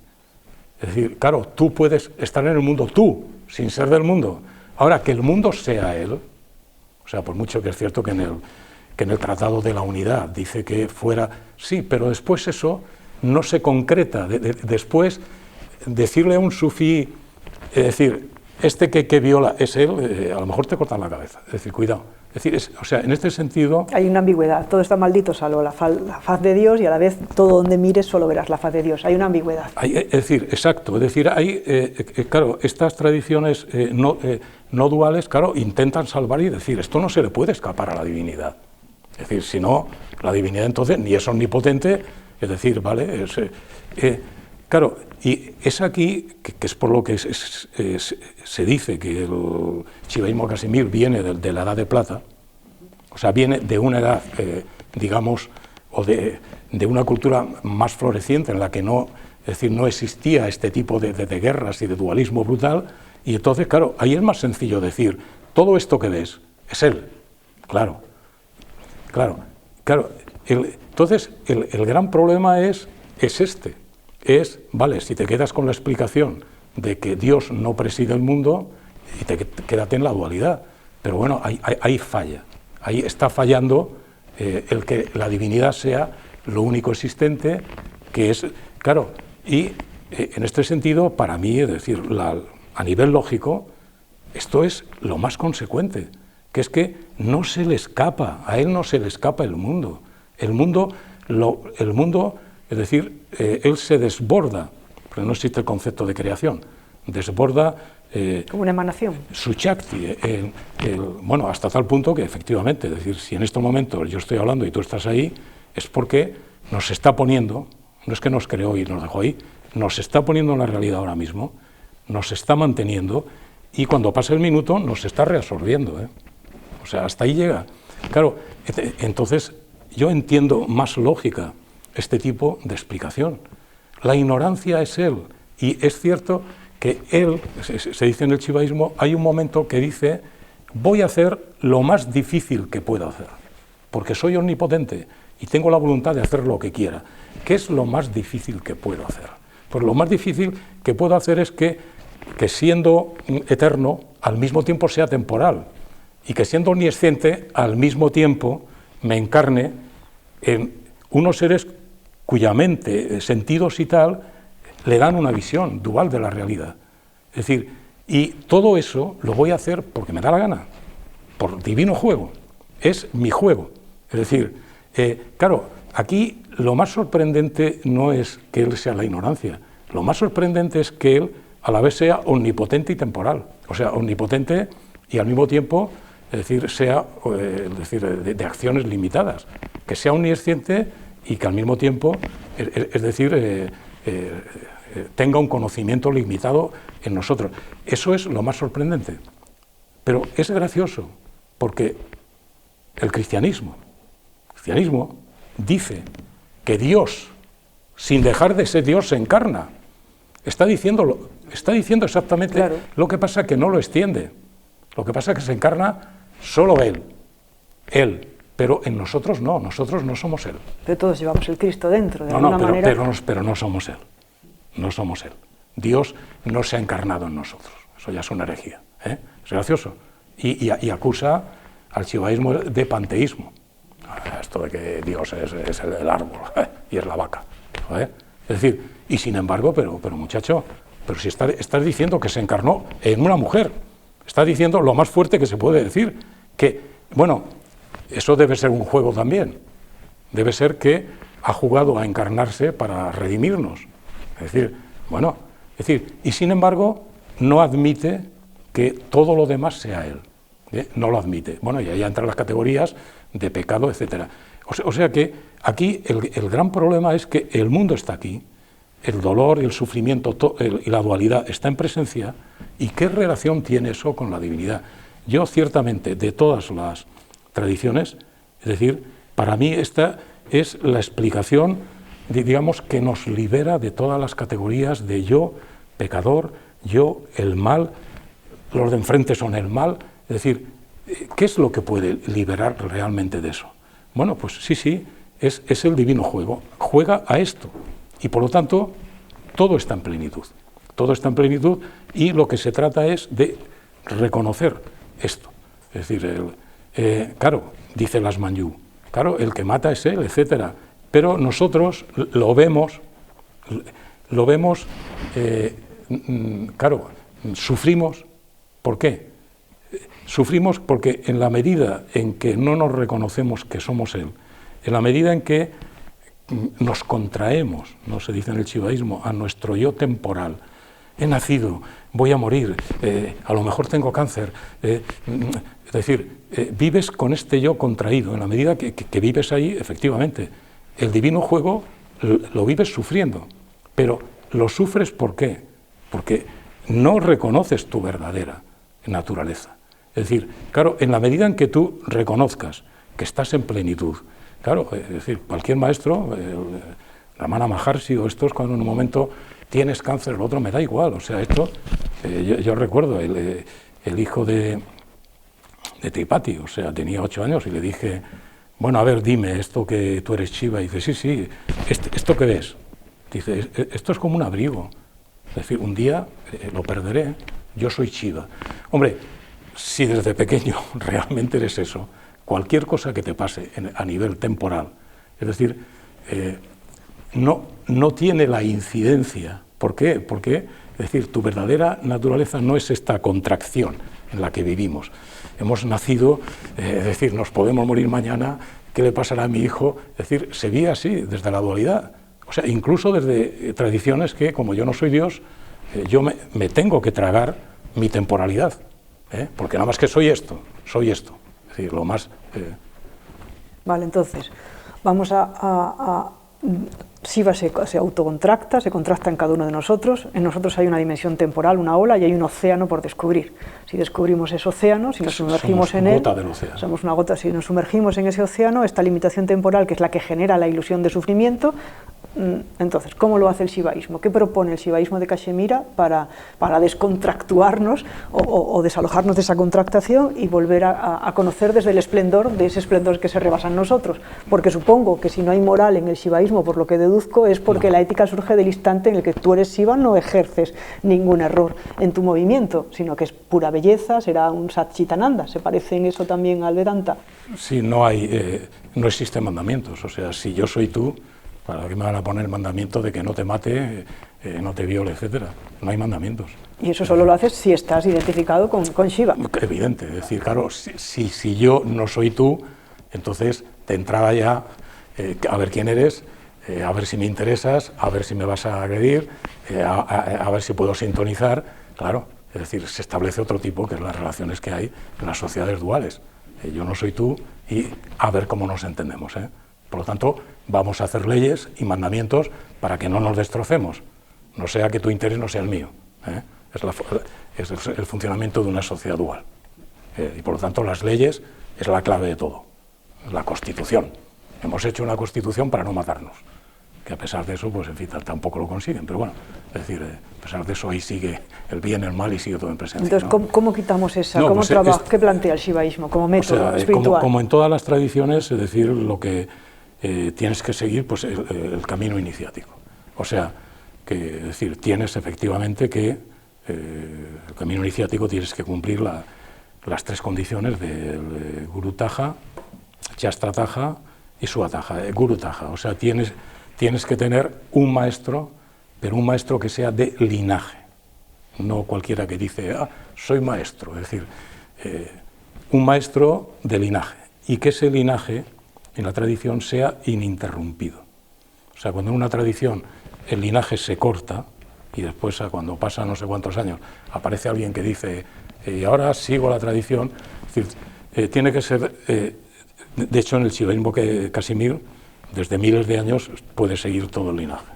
Es decir, claro, tú puedes estar en el mundo tú, sin ser del mundo. Ahora, que el mundo sea él, o sea, por mucho que es cierto que en el Tratado de la Unidad dice que fuera, sí, pero después eso no se concreta. Después, decirle a un sufí, es decir, este que viola es él, a lo mejor te cortan la cabeza. Es decir, cuidado. Es decir, o sea, en este sentido... Hay una ambigüedad, todo está maldito salvo la faz de Dios y a la vez todo donde mires solo verás la faz de Dios. Hay una ambigüedad. Es decir, exacto, es decir, hay, claro, estas tradiciones no duales, claro, intentan salvar y decir, esto no se le puede escapar a la divinidad. Es decir, si no, la divinidad entonces ni es omnipotente, es decir, ¿vale? Claro, y es aquí, que es por lo que se dice que el Shivaísmo Casimir viene de la Edad de Plata, o sea, viene de una edad, digamos, o de una cultura más floreciente en la que no existía este tipo de guerras y de dualismo brutal, y entonces, claro, ahí es más sencillo decir, todo esto que ves es él, claro. Entonces, el gran problema es este. es, vale, si te quedas con la explicación de que Dios no preside el mundo, y quédate en la dualidad. Pero bueno, ahí falla, ahí está fallando el que la divinidad sea lo único existente, que es, claro, y en este sentido, para mí, es decir, a nivel lógico, esto es lo más consecuente, que es que no se le escapa, a él no se le escapa el mundo. El mundo, es decir, él se desborda, pero no existe el concepto de creación, desborda como una emanación. Su Shakti, bueno, hasta tal punto que efectivamente, es decir, si en estos momentos yo estoy hablando y tú estás ahí, es porque nos está poniendo, no es que nos creó y nos dejó ahí, nos está poniendo en la realidad ahora mismo, nos está manteniendo y cuando pasa el minuto nos está reabsorbiendo, O sea, hasta ahí llega. Claro, entonces yo entiendo más lógica este tipo de explicación. La ignorancia es él, y es cierto que él, se dice en el chivaísmo, hay un momento que dice, voy a hacer lo más difícil que pueda hacer, porque soy omnipotente y tengo la voluntad de hacer lo que quiera. ¿Qué es lo más difícil que puedo hacer? Pues lo más difícil que puedo hacer es que siendo eterno, al mismo tiempo sea temporal, y que siendo omnisciente, al mismo tiempo me encarne en unos seres cuya mente, sentidos y tal, le dan una visión dual de la realidad. Es decir, y todo eso lo voy a hacer porque me da la gana, por divino juego, es mi juego. Es decir, claro, aquí lo más sorprendente no es que él sea la ignorancia, lo más sorprendente es que él a la vez sea omnipotente y temporal, o sea, omnipotente y al mismo tiempo, es decir, sea de acciones limitadas, que sea omnisciente y que al mismo tiempo, es decir, tenga un conocimiento limitado en nosotros. Eso es lo más sorprendente. Pero es gracioso, porque el cristianismo dice que Dios, sin dejar de ser Dios, se encarna. Está diciendo exactamente, claro. Lo que pasa que no lo extiende. Lo que pasa es que se encarna solo Él, pero en nosotros no somos Él. Pero todos llevamos el Cristo dentro, de alguna manera. Pero no somos Él. No somos Él. Dios no se ha encarnado en nosotros. Eso ya es una herejía. Es gracioso. Y acusa al chivaísmo de panteísmo. Esto de que Dios es el árbol y es la vaca. Es decir, y sin embargo, pero muchacho, pero si estás diciendo que se encarnó en una mujer, estás diciendo lo más fuerte que se puede decir, que, bueno, eso debe ser un juego también. Debe ser que ha jugado a encarnarse para redimirnos. Es decir, bueno, y sin embargo, no admite que todo lo demás sea Él. No lo admite. Bueno, y ahí entran las categorías de pecado, etc. O sea que aquí el gran problema es que el mundo está aquí, el dolor y el sufrimiento y la dualidad está en presencia, ¿y qué relación tiene eso con la divinidad? Yo ciertamente, de todas las tradiciones, es decir, para mí esta es la explicación, digamos, que nos libera de todas las categorías de yo, pecador, yo, el mal, los de enfrente son el mal. Es decir, ¿qué es lo que puede liberar realmente de eso? Bueno, pues sí, es el divino juego, juega a esto, y por lo tanto, todo está en plenitud, y lo que se trata es de reconocer esto. Es decir, claro, dice Las Manjú, claro, el que mata es Él, etcétera, pero nosotros lo vemos, claro, sufrimos. ¿Por qué? Sufrimos porque en la medida en que no nos reconocemos que somos Él, en la medida en que nos contraemos, ¿no? Se dice en el chivaísmo, a nuestro yo temporal. He nacido, voy a morir, a lo mejor tengo cáncer. Es decir, vives con este yo contraído. En la medida que vives ahí, efectivamente, el divino juego lo vives sufriendo. Pero lo sufres ¿por qué? Porque no reconoces tu verdadera naturaleza. Es decir, claro, en la medida en que tú reconozcas que estás en plenitud, claro, es decir, cualquier maestro, Ramana Maharshi o estos, cuando en un momento tienes cáncer, el otro me da igual, o sea, esto, yo recuerdo, el hijo de Tripati, o sea, tenía 8 años y le dije, bueno, a ver, dime, esto que tú eres Shiva, y dice, sí, ¿esto qué ves? Dice, esto es como un abrigo. Es decir, un día lo perderé, yo soy Shiva. Hombre, si desde pequeño realmente eres eso, cualquier cosa que te pase a nivel temporal, es decir, no tiene la incidencia. ¿Por qué? Porque, es decir, tu verdadera naturaleza no es esta contracción en la que vivimos. Hemos nacido, es decir, nos podemos morir mañana, ¿qué le pasará a mi hijo? Es decir, se vive así, desde la dualidad. O sea, incluso desde tradiciones que, como yo no soy Dios, yo me tengo que tragar mi temporalidad, porque nada más que soy esto. Es decir, lo más... Vale, entonces, vamos Shiva se autocontracta, se contracta en cada uno de nosotros. En nosotros hay una dimensión temporal, una ola, y hay un océano por descubrir. Si descubrimos ese océano, si nos sumergimos en él, somos una gota. Si nos sumergimos en ese océano, esta limitación temporal, que es la que genera la ilusión de sufrimiento, entonces, ¿cómo lo hace el shivaísmo? ¿Qué propone el shivaísmo de Cachemira para descontractuarnos o desalojarnos de esa contractación y volver a conocer desde el esplendor, de ese esplendor que se rebasa en nosotros? Porque supongo que si no hay moral en el shivaísmo, por lo que deduzco, es porque la ética surge del instante en el que tú eres Shiva, no ejerces ningún error en tu movimiento, sino que es pura belleza, será un Satchitananda. ¿Se parece en eso también al Vedanta? Sí, no existen mandamientos. O sea, si yo soy tú, ¿para qué me van a poner el mandamiento de que no te mate, no te viole, etcétera? No hay mandamientos. Y eso solo lo haces si estás identificado con Shiva. Evidente, es decir, claro, si yo no soy tú, entonces de entrada ya, a ver quién eres, a ver si me interesas, a ver si me vas a agredir, a ver si puedo sintonizar, claro, es decir, se establece otro tipo, que es las relaciones que hay en las sociedades duales. Yo no soy tú y a ver cómo nos entendemos, Por lo tanto, vamos a hacer leyes y mandamientos para que no nos destrocemos, no sea que tu interés no sea el mío. Es el funcionamiento de una sociedad dual. Y por lo tanto, las leyes es la clave de todo, es la Constitución. Hemos hecho una Constitución para no matarnos, que a pesar de eso, pues en fin, tampoco lo consiguen, pero bueno, es decir, a pesar de eso ahí sigue el bien, el mal y sigue todo en presencia. Entonces, ¿no? ¿cómo quitamos esa? ¿Cómo ¿Qué plantea el shivaísmo como método espiritual? Como en todas las tradiciones, es decir, lo que tienes que seguir, pues el camino iniciático. O sea, que, es decir, tienes efectivamente que, el camino iniciático tienes que cumplir las tres condiciones del Guru Taja, Shastra Taja y Suataja. Guru Taja, o sea, tienes que tener un maestro, pero un maestro que sea de linaje, no cualquiera que dice, soy maestro, es decir, un maestro de linaje, y que ese linaje en la tradición sea ininterrumpido. O sea, cuando en una tradición el linaje se corta, y después cuando pasa no sé cuántos años aparece alguien que dice, y ahora sigo la tradición, es decir, tiene que ser, de hecho en el shivaísmo que Casimir, desde miles de años puede seguir todo el linaje,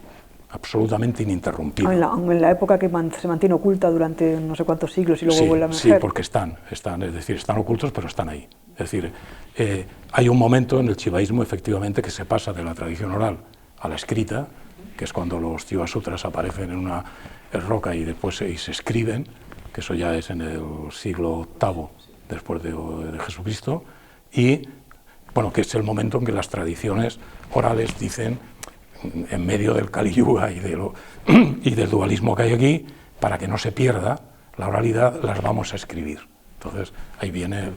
absolutamente ininterrumpido. En la época que se mantiene oculta durante no sé cuántos siglos y luego vuelve a emerger. Sí, porque están, es decir, están ocultos, pero están ahí. Es decir, hay un momento en el shivaísmo, efectivamente, que se pasa de la tradición oral a la escrita, que es cuando los Shiva Sutras aparecen en una roca y después se escriben, que eso ya es en el siglo VIII después de Jesucristo, y bueno, que es el momento en que las tradiciones orales dicen, en medio del Kali Yuga y del dualismo que hay aquí, para que no se pierda la oralidad, las vamos a escribir. Entonces, ahí viene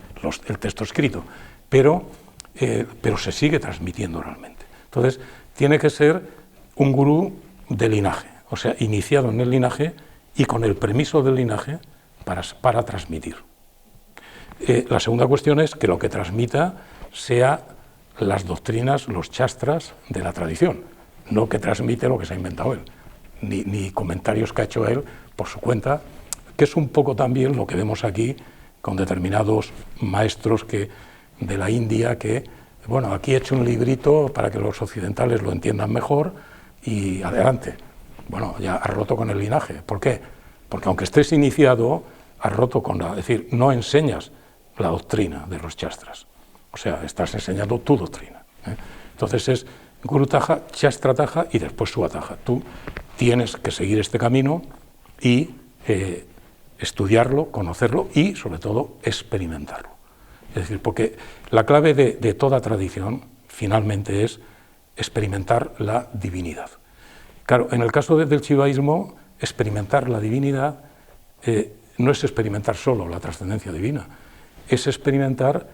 el texto escrito, pero se sigue transmitiendo oralmente. Entonces, tiene que ser un gurú de linaje, o sea, iniciado en el linaje y con el permiso del linaje para transmitir. La segunda cuestión es que lo que transmita sea las doctrinas, los shastras de la tradición, no que transmite lo que se ha inventado él, ni comentarios que ha hecho él por su cuenta, que es un poco también lo que vemos aquí con determinados maestros de la India que, bueno, aquí he hecho un librito para que los occidentales lo entiendan mejor y adelante. Bueno, ya has roto con el linaje. ¿Por qué? Porque aunque estés iniciado, has roto es decir, no enseñas la doctrina de los shastras. O sea, estás enseñando tu doctrina. Entonces es Guru Taja, Shastra Taja y después Suataja. Tú tienes que seguir este camino y estudiarlo, conocerlo y, sobre todo, experimentarlo. Es decir, porque la clave de toda tradición, finalmente, es experimentar la divinidad. Claro, en el caso del shivaísmo, experimentar la divinidad no es experimentar solo la trascendencia divina, es experimentar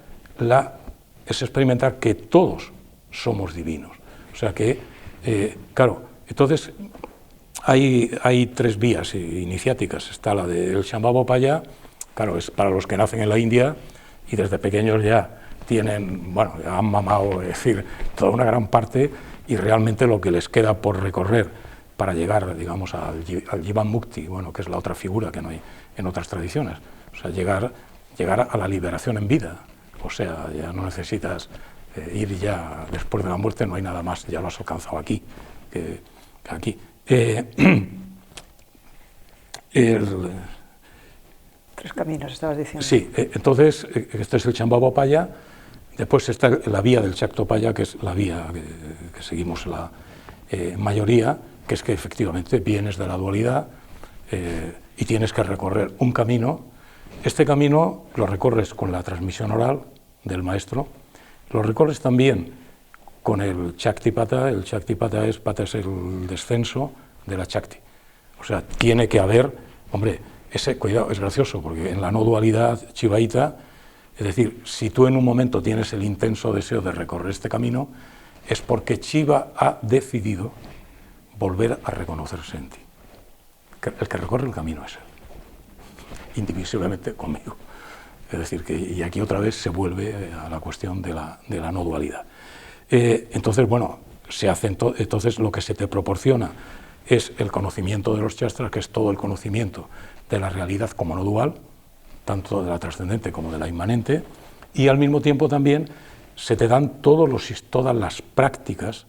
que todos somos divinos. O sea que, claro, entonces hay tres vías iniciáticas. Está la del Shambhavopaya, claro, es para los que nacen en la India y desde pequeños ya tienen, bueno, ya han mamado, es decir, toda una gran parte, y realmente lo que les queda por recorrer para llegar, digamos, al Jivan Mukti, bueno, que es la otra figura que no hay en otras tradiciones, o sea, llegar a la liberación en vida, o sea, ya no necesitas ir ya después de la muerte, no hay nada más, ya lo has alcanzado aquí, aquí. Tres caminos, estabas diciendo. Sí, entonces, este es el Shambhavopaya, después está la vía del Shaktopaya, que es la vía que seguimos la mayoría, que es que efectivamente vienes de la dualidad y tienes que recorrer un camino. Este camino lo recorres con la transmisión oral del maestro, lo recorres también con el Shaktipata. El Shaktipata es el descenso de la Shakti. O sea, tiene que haber, hombre, cuidado, es gracioso, porque en la no dualidad shivaíta, es decir, si tú en un momento tienes el intenso deseo de recorrer este camino, es porque Shiva ha decidido volver a reconocerse en ti. El que recorre el camino es él, indivisiblemente conmigo. Es decir, y aquí otra vez se vuelve a la cuestión de la no dualidad. Entonces, bueno, entonces lo que se te proporciona es el conocimiento de los shastras, que es todo el conocimiento de la realidad como no dual, tanto de la trascendente como de la inmanente, y al mismo tiempo también se te dan todas las prácticas,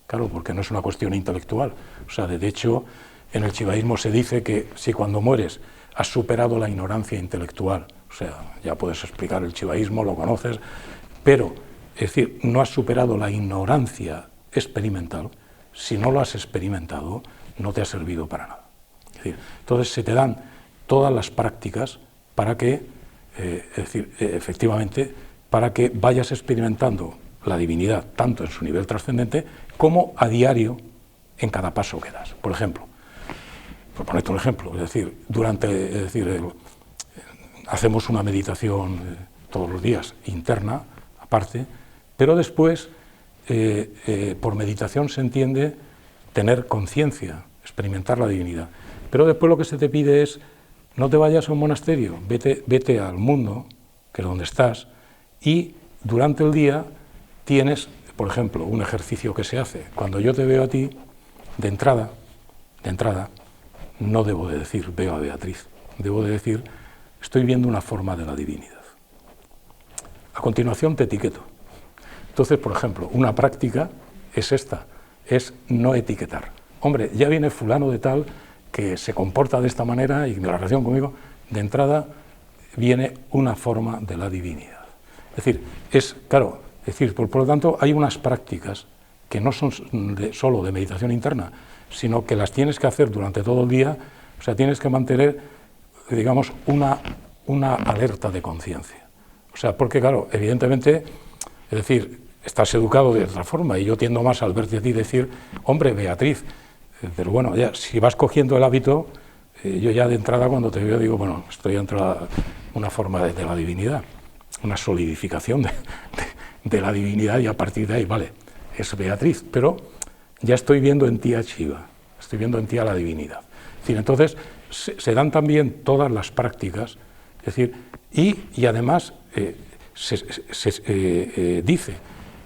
claro, porque no es una cuestión intelectual. O sea, de hecho, en el shivaísmo se dice que si cuando mueres has superado la ignorancia intelectual, o sea, ya puedes explicar el shivaísmo, lo conoces, pero, es decir, no has superado la ignorancia experimental, si no lo has experimentado, no te ha servido para nada. Es decir, entonces se te dan todas las prácticas para que, es decir, efectivamente, para que vayas experimentando la divinidad, tanto en su nivel trascendente, como a diario en cada paso que das. Por ejemplo, por ponerte un ejemplo, es decir, hacemos una meditación todos los días, interna, aparte, pero después, por meditación se entiende tener conciencia, experimentar la divinidad. Pero después lo que se te pide es, no te vayas a un monasterio, vete al mundo, que es donde estás, y durante el día tienes, por ejemplo, un ejercicio que se hace. Cuando yo te veo a ti, de entrada, no debo de decir, veo a Beatriz, debo de decir, estoy viendo una forma de la divinidad. A continuación te etiqueto. Entonces, por ejemplo, una práctica es esta, es no etiquetar. Hombre, ya viene fulano de tal que se comporta de esta manera y en la relación conmigo, de entrada viene una forma de la divinidad. Es decir, por lo tanto, hay unas prácticas que no son solo de meditación interna, sino que las tienes que hacer durante todo el día, o sea, tienes que mantener, digamos, una alerta de conciencia. O sea, porque claro, evidentemente, es decir, estás educado de otra forma y yo tiendo más al verte a ti decir, hombre, Beatriz, pero bueno, ya si vas cogiendo el hábito, yo ya de entrada cuando te veo digo, bueno, estoy entrando una forma de la divinidad, una solidificación de la divinidad, y a partir de ahí, vale, es Beatriz, pero ya estoy viendo en ti a Shiva, estoy viendo en ti a la divinidad. Es decir, entonces se dan también todas las prácticas, es decir, y además se dice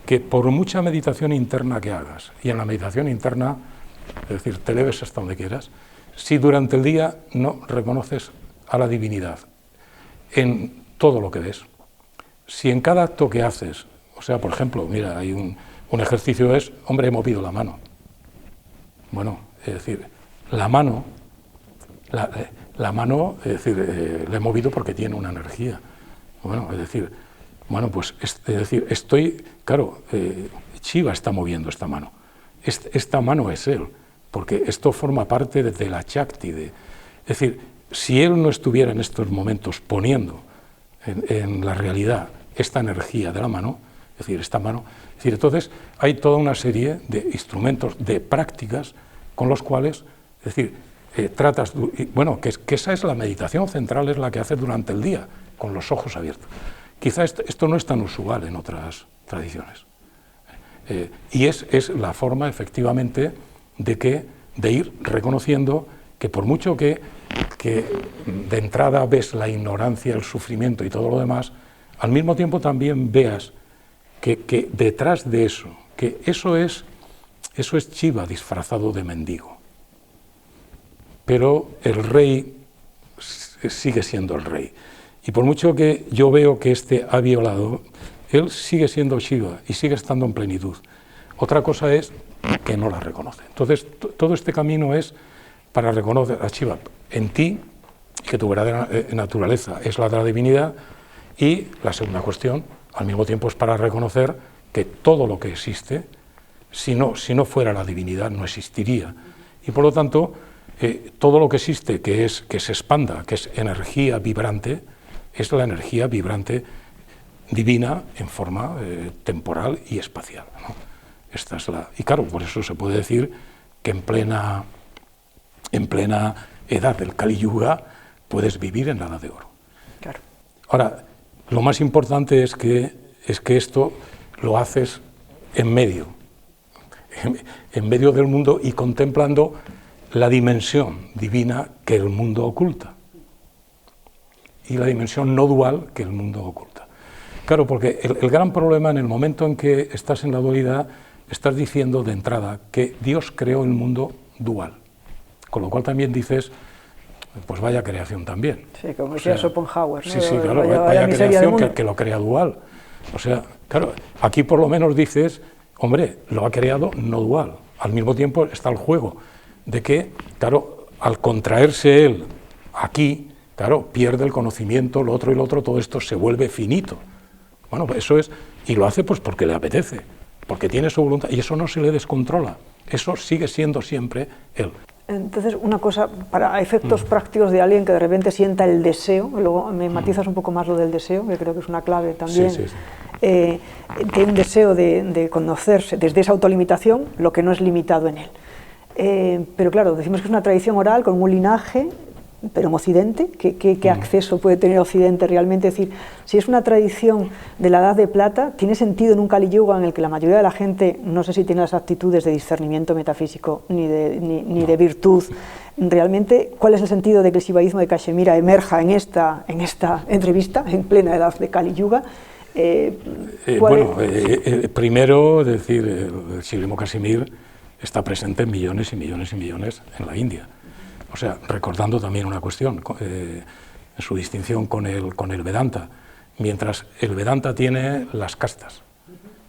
que por mucha meditación interna que hagas, y en la meditación interna, es decir, te eleves hasta donde quieras, si durante el día no reconoces a la divinidad en todo lo que ves, si en cada acto que haces, o sea, por ejemplo, mira, hay un ejercicio es, hombre, he movido la mano. Bueno, es decir, la mano, es decir, la he movido porque tiene una energía. Bueno, es decir, pues, estoy, claro, Shiva está moviendo esta mano. Esta mano es él, porque esto forma parte de la Shakti. Es decir, si él no estuviera en estos momentos poniendo en la realidad esta energía de la mano, es decir, esta mano, es decir, entonces hay toda una serie de instrumentos, de prácticas con los cuales, es decir, tratas, bueno, que esa es la meditación central, es la que haces durante el día, con los ojos abiertos. Quizá esto no es tan usual en otras tradiciones. Y es la forma, efectivamente, de ir reconociendo que por mucho que de entrada ves la ignorancia, el sufrimiento y todo lo demás, al mismo tiempo también veas que detrás de eso, que eso es Shiva disfrazado de mendigo. Pero el rey sigue siendo el rey. Y por mucho que yo veo que este ha violado, él sigue siendo Shiva y sigue estando en plenitud. Otra cosa es que no la reconoce. Entonces, todo este camino es para reconocer a Shiva en ti, que tu verdadera naturaleza es la de la divinidad, y la segunda cuestión, al mismo tiempo, es para reconocer que todo lo que existe, si no fuera la divinidad, no existiría. Y por lo tanto, todo lo que existe, que se expanda, que es energía vibrante, es la energía vibrante divina en forma temporal y espacial, ¿no? Esta es y claro, por eso se puede decir que en plena edad del Kali Yuga puedes vivir en la edad de oro. Claro. Ahora, lo más importante es que esto lo haces en medio del mundo y contemplando la dimensión divina que el mundo oculta y la dimensión no dual que el mundo oculta. Claro, porque el gran problema en el momento en que estás en la dualidad, estás diciendo de entrada que Dios creó el mundo dual, con lo cual también dices, pues vaya creación también. Sí, como decía Schopenhauer, ¿no? Sí, claro, vaya creación que lo crea dual. O sea, claro, aquí por lo menos dices, hombre, lo ha creado no dual. Al mismo tiempo está el juego de que, claro, al contraerse él aquí, claro, pierde el conocimiento, lo otro y lo otro, todo esto se vuelve finito. Bueno, eso es, y lo hace pues porque le apetece, porque tiene su voluntad, y eso no se le descontrola, eso sigue siendo siempre él. Entonces, una cosa, para efectos prácticos de alguien que de repente sienta el deseo, luego me matizas un poco más lo del deseo, que creo que es una clave también, sí. Tiene un deseo de conocerse desde esa autolimitación lo que no es limitado en él. Pero claro, decimos que es una tradición oral con un linaje, pero en Occidente, ¿qué acceso puede tener Occidente realmente? Es decir, si es una tradición de la Edad de Plata, ¿tiene sentido en un Kali Yuga en el que la mayoría de la gente no sé si tiene las aptitudes de discernimiento metafísico ni de virtud? Realmente, ¿cuál es el sentido de que el shivaísmo de Cachemira emerja en esta entrevista, en plena edad de Kali Yuga? Primero, decir, el shivaísmo Casimir está presente en millones y millones y millones en la India. O sea, recordando también una cuestión, en su distinción con el Vedanta, mientras el Vedanta tiene las castas,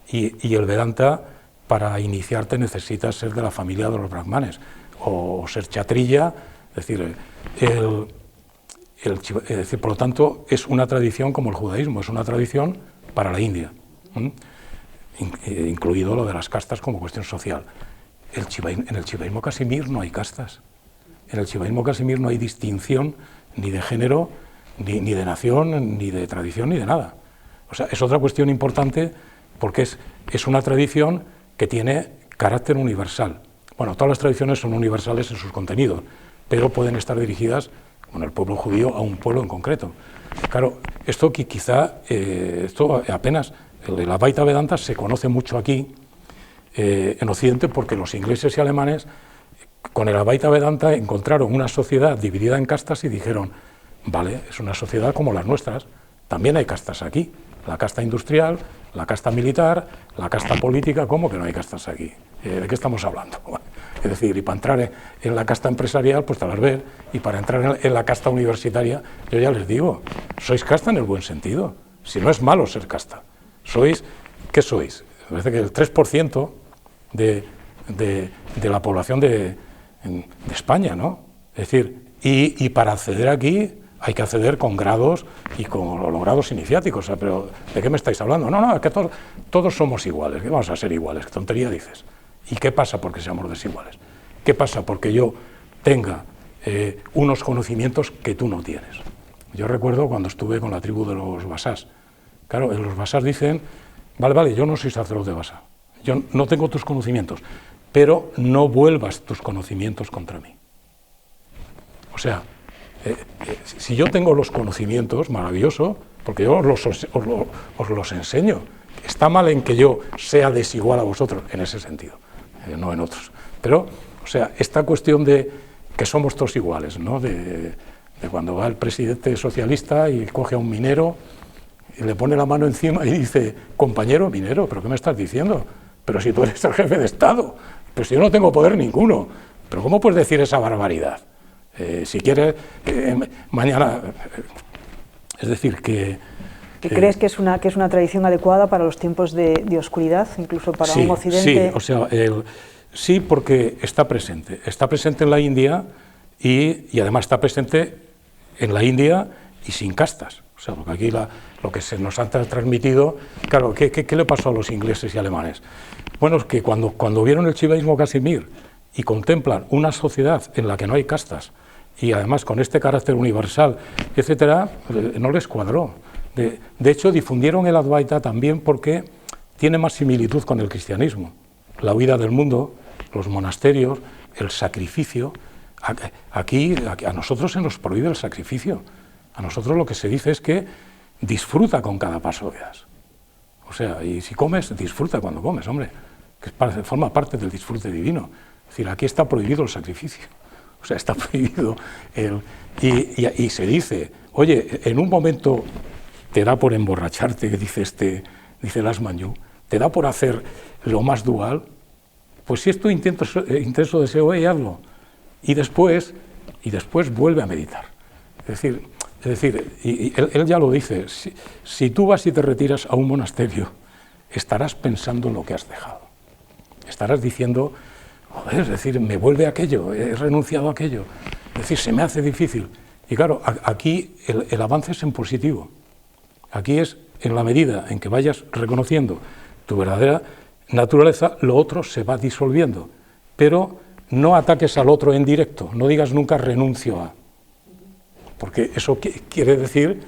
y el Vedanta, para iniciarte necesitas ser de la familia de los brahmanes, o ser chatrilla, es decir, por lo tanto, es una tradición como el judaísmo, es una tradición para la India, incluido lo de las castas como cuestión social. En el shivaísmo Casimir no hay castas. En el shivaísmo Casimir no hay distinción ni de género, ni de nación, ni de tradición, ni de nada. O sea, es otra cuestión importante porque es una tradición que tiene carácter universal. Bueno, todas las tradiciones son universales en sus contenidos, pero pueden estar dirigidas, bueno, el pueblo judío a un pueblo en concreto. Claro, esto que quizá, esto apenas, el Advaita Vedanta se conoce mucho aquí, en Occidente, porque los ingleses y alemanes con el Advaita Vedanta encontraron una sociedad dividida en castas y dijeron, vale, es una sociedad como las nuestras, también hay castas aquí, la casta industrial, la casta militar, la casta política, ¿cómo que no hay castas aquí? ¿De qué estamos hablando? Es decir, y para entrar en la casta empresarial, pues te las ves, y para entrar en la casta universitaria, yo ya les digo, sois casta en el buen sentido, si no es malo ser casta, ¿qué sois? Me parece que el 3% de la población de España, ¿no? Es decir, y para acceder aquí hay que acceder con grados y con los grados iniciáticos. O sea, pero ¿de qué me estáis hablando? No, es que todos somos iguales, que vamos a ser iguales, ¿qué tontería dices? ¿Y qué pasa porque seamos desiguales? ¿Qué pasa porque yo tenga unos conocimientos que tú no tienes? Yo recuerdo cuando estuve con la tribu de los Basás. Claro, los Basás dicen, vale, yo no soy sacerdote Basá, yo no tengo tus conocimientos, pero no vuelvas tus conocimientos contra mí. O sea, si yo tengo los conocimientos, maravilloso, porque yo os los enseño. Está mal en que yo sea desigual a vosotros, en ese sentido, no en otros. Pero, o sea, esta cuestión de que somos todos iguales, ¿no? De cuando va el presidente socialista y coge a un minero y le pone la mano encima y dice, compañero minero, ¿pero qué me estás diciendo? Pero si tú eres el jefe de Estado, pero si yo no tengo poder ninguno, ¿pero cómo puedes decir esa barbaridad? Si quieres, mañana... es decir, que... ¿Crees que es una tradición adecuada para los tiempos de oscuridad, incluso para un Occidente? Sí, o sea, sí, porque está presente en la India y además está presente en la India y sin castas. O sea, porque aquí lo que se nos ha transmitido, claro, ¿qué le pasó a los ingleses y alemanes? Bueno, es que cuando vieron el chivaísmo Casimir y contemplan una sociedad en la que no hay castas y además con este carácter universal, etcétera, no les cuadró. De hecho, difundieron el Advaita también porque tiene más similitud con el cristianismo. La huida del mundo, los monasterios, el sacrificio. Aquí a nosotros se nos prohíbe el sacrificio. A nosotros lo que se dice es que disfruta con cada paso que das. O sea, y si comes, disfruta cuando comes, hombre, que forma parte del disfrute divino. Es decir, aquí está prohibido el sacrificio. O sea, está prohibido y se dice, oye, en un momento te da por emborracharte, dice Last Yu, te da por hacer lo más dual, pues si es tu intenso deseo, hazlo. Y después vuelve a meditar. Es decir, y él ya lo dice, si tú vas y te retiras a un monasterio, estarás pensando en lo que has dejado. Estarás diciendo, joder, es decir, me vuelve aquello, he renunciado a aquello. Es decir, se me hace difícil. Y claro, aquí el avance es en positivo. Aquí es en la medida en que vayas reconociendo tu verdadera naturaleza, lo otro se va disolviendo. Pero no ataques al otro en directo, no digas nunca renuncio a. Porque eso quiere decir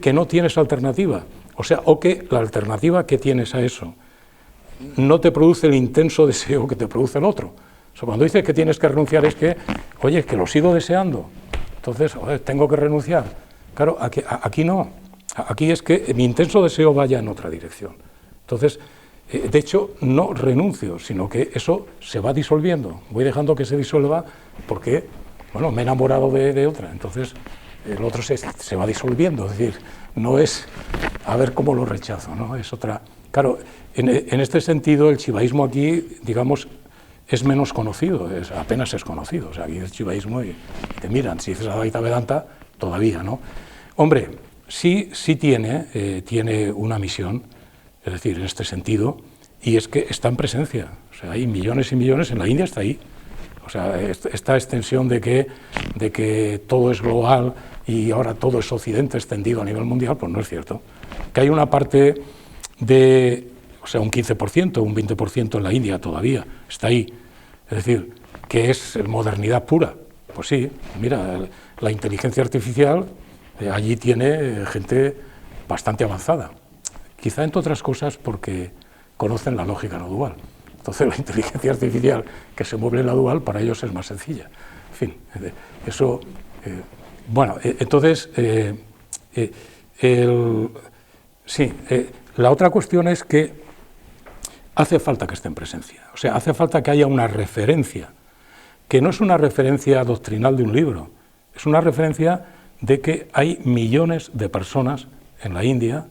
que no tienes alternativa. O sea, o que la alternativa que tienes a eso no te produce el intenso deseo que te produce el otro. O sea, cuando dices que tienes que renunciar es que, oye, que lo sigo deseando, entonces, tengo que renunciar. Claro, aquí no. Aquí es que mi intenso deseo vaya en otra dirección. Entonces, de hecho, no renuncio, sino que eso se va disolviendo. Voy dejando que se disuelva porque, bueno, me he enamorado de otra. Entonces, el otro se va disolviendo. Es decir, no es a ver cómo lo rechazo, ¿no? Es otra... Claro, en este sentido, el chivaísmo aquí, digamos, es menos conocido, apenas es conocido. O sea, aquí es chivaísmo y te miran. Si dices Advaita Vedanta, todavía, ¿no? Hombre, sí tiene una misión, es decir, en este sentido, y es que está en presencia. O sea, hay millones y millones, en la India está ahí. O sea, esta extensión de que todo es global y ahora todo es Occidente extendido a nivel mundial, pues no es cierto. Que hay una parte o sea, un 15%, un 20% en la India todavía, está ahí. Es decir, que es modernidad pura. Pues sí, mira, la inteligencia artificial allí tiene gente bastante avanzada. Quizá, entre otras cosas, porque conocen la lógica no dual. Entonces, la inteligencia artificial que se mueve en la dual, para ellos es más sencilla. En fin, eso... bueno, entonces, la otra cuestión es que hace falta que esté en presencia. O sea, hace falta que haya una referencia, que no es una referencia doctrinal de un libro, es una referencia de que hay millones de personas en la India,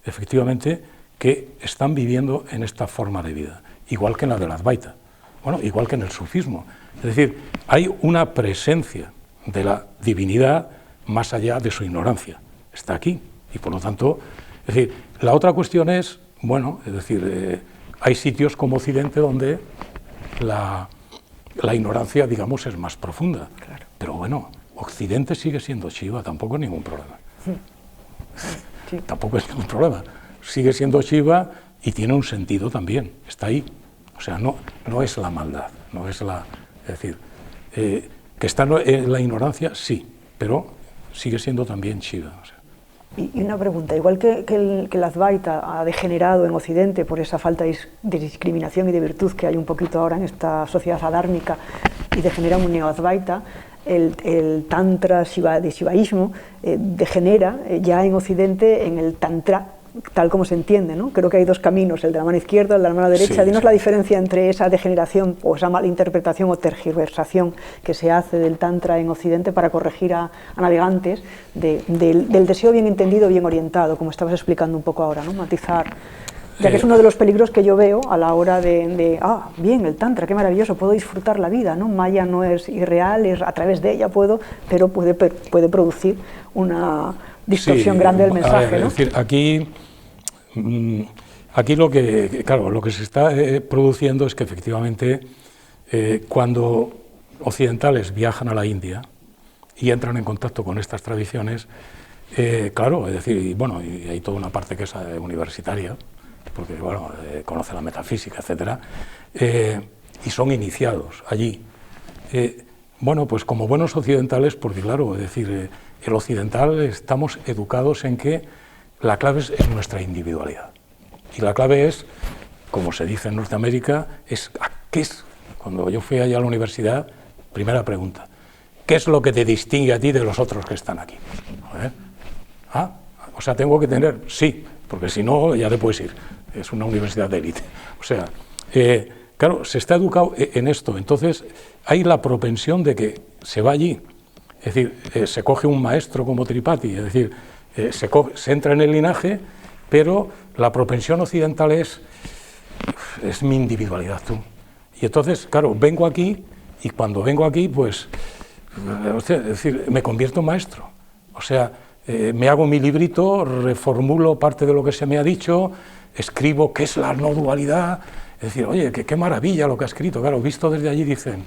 efectivamente, que están viviendo en esta forma de vida, igual que en la del Advaita, bueno, igual que en el sufismo. Es decir, hay una presencia de la divinidad más allá de su ignorancia, está aquí, y por lo tanto, es decir, la otra cuestión es, bueno, es decir, hay sitios como Occidente donde la ignorancia, digamos, es más profunda, claro. Pero bueno, Occidente sigue siendo Shiva, tampoco es ningún problema. Sí. Tampoco es ningún problema. Sigue siendo Shiva y tiene un sentido también, está ahí. O sea, no es la maldad, no es la... Es decir, que está en la ignorancia, sí, pero sigue siendo también Shiva. O sea. Y una pregunta, igual que el Advaita ha degenerado en Occidente por esa falta de discriminación y de virtud que hay un poquito ahora en esta sociedad adármica y degenera un neo-Advaita, el Tantra de Shivaísmo degenera ya en Occidente en el Tantra, tal como se entiende, ¿no? Creo que hay dos caminos, el de la mano izquierda, el de la mano derecha. Dinos la diferencia entre esa degeneración o esa mala interpretación o tergiversación que se hace del Tantra en Occidente para corregir a navegantes del deseo bien entendido, bien orientado, como estabas explicando un poco ahora, ¿no? Matizar, ya que es uno de los peligros que yo veo a la hora bien, el Tantra, qué maravilloso, puedo disfrutar la vida, ¿no? Maya no es irreal, a través de ella pero puede producir una distorsión grande del mensaje, ¿no? Es decir, aquí lo que se está produciendo es que efectivamente cuando occidentales viajan a la India y entran en contacto con estas tradiciones, claro, es decir, y hay toda una parte que es universitaria, porque conoce la metafísica, etcétera, y son iniciados allí. Pues como buenos occidentales, porque claro, es decir, el occidental estamos educados en que la clave es nuestra individualidad. Y la clave es, como se dice en Norteamérica, ¿qué es? Cuando yo fui allá a la universidad, primera pregunta, ¿qué es lo que te distingue a ti de los otros que están aquí? O sea, tengo que tener, sí, porque si no, ya te puedes ir. Es una universidad de élite. O sea, claro, se está educado en esto, entonces hay la propensión de que se va allí. Es decir, se coge un maestro como Tripathi, es decir, se entra en el linaje, pero la propensión occidental es mi individualidad, tú. Y entonces, claro, vengo aquí, y cuando vengo aquí, pues, es decir, me convierto en maestro. O sea, me hago mi librito, reformulo parte de lo que se me ha dicho, escribo qué es la no dualidad, es decir, oye, qué maravilla lo que ha escrito. Claro, visto desde allí dicen,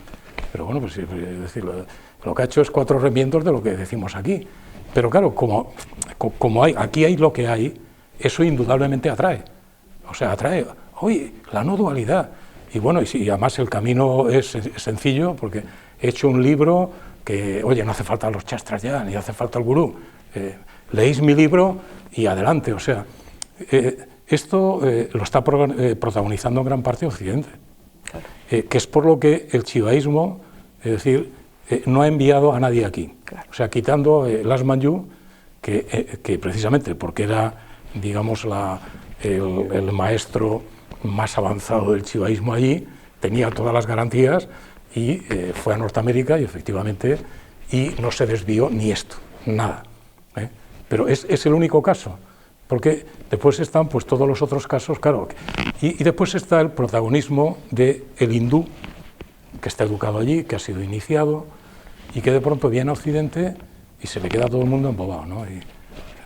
pero bueno, pues es decir, lo que ha hecho es 4 remiendos de lo que decimos aquí. Pero claro, como aquí hay lo que hay, eso indudablemente atrae. O sea, atrae, oye, la no dualidad. Y bueno, y además el camino es sencillo, porque he hecho un libro que, oye, no hace falta los chastras ya, ni hace falta el gurú. Leéis mi libro y adelante. O sea, esto lo está protagonizando en gran parte Occidente. Claro. Que es por lo que el shivaísmo, es decir, no ha enviado a nadie aquí. Claro. O sea, quitando Las Manjú, que precisamente porque era, digamos, el maestro más avanzado del shivaísmo allí, tenía todas las garantías y fue a Norteamérica y efectivamente no se desvió ni esto, nada. Pero es el único caso, porque después están pues todos los otros casos, claro, y después está el protagonismo del hindú, que está educado allí, que ha sido iniciado, y que de pronto viene a Occidente y se le queda a todo el mundo embobado, ¿no?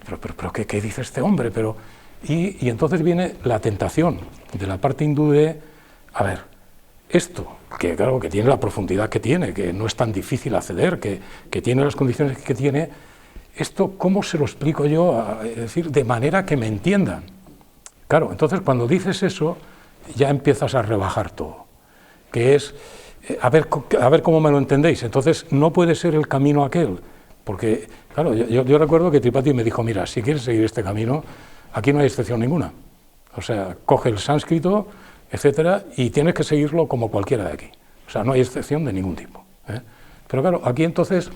Pero ¿qué dice este hombre? Y entonces viene la tentación de la parte hindú de, a ver, esto, que claro, que tiene la profundidad que tiene, que no es tan difícil acceder, que tiene las condiciones que tiene, esto, ¿cómo se lo explico yo? Es decir, de manera que me entiendan. Claro, entonces cuando dices eso, ya empiezas a rebajar todo, que es, a ver cómo me lo entendéis. Entonces no puede ser el camino aquel, porque, claro, yo recuerdo que Tripathi me dijo, mira, si quieres seguir este camino, aquí no hay excepción ninguna. O sea, coge el sánscrito, etcétera, y tienes que seguirlo como cualquiera de aquí. O sea, no hay excepción de ningún tipo. Pero claro, aquí entonces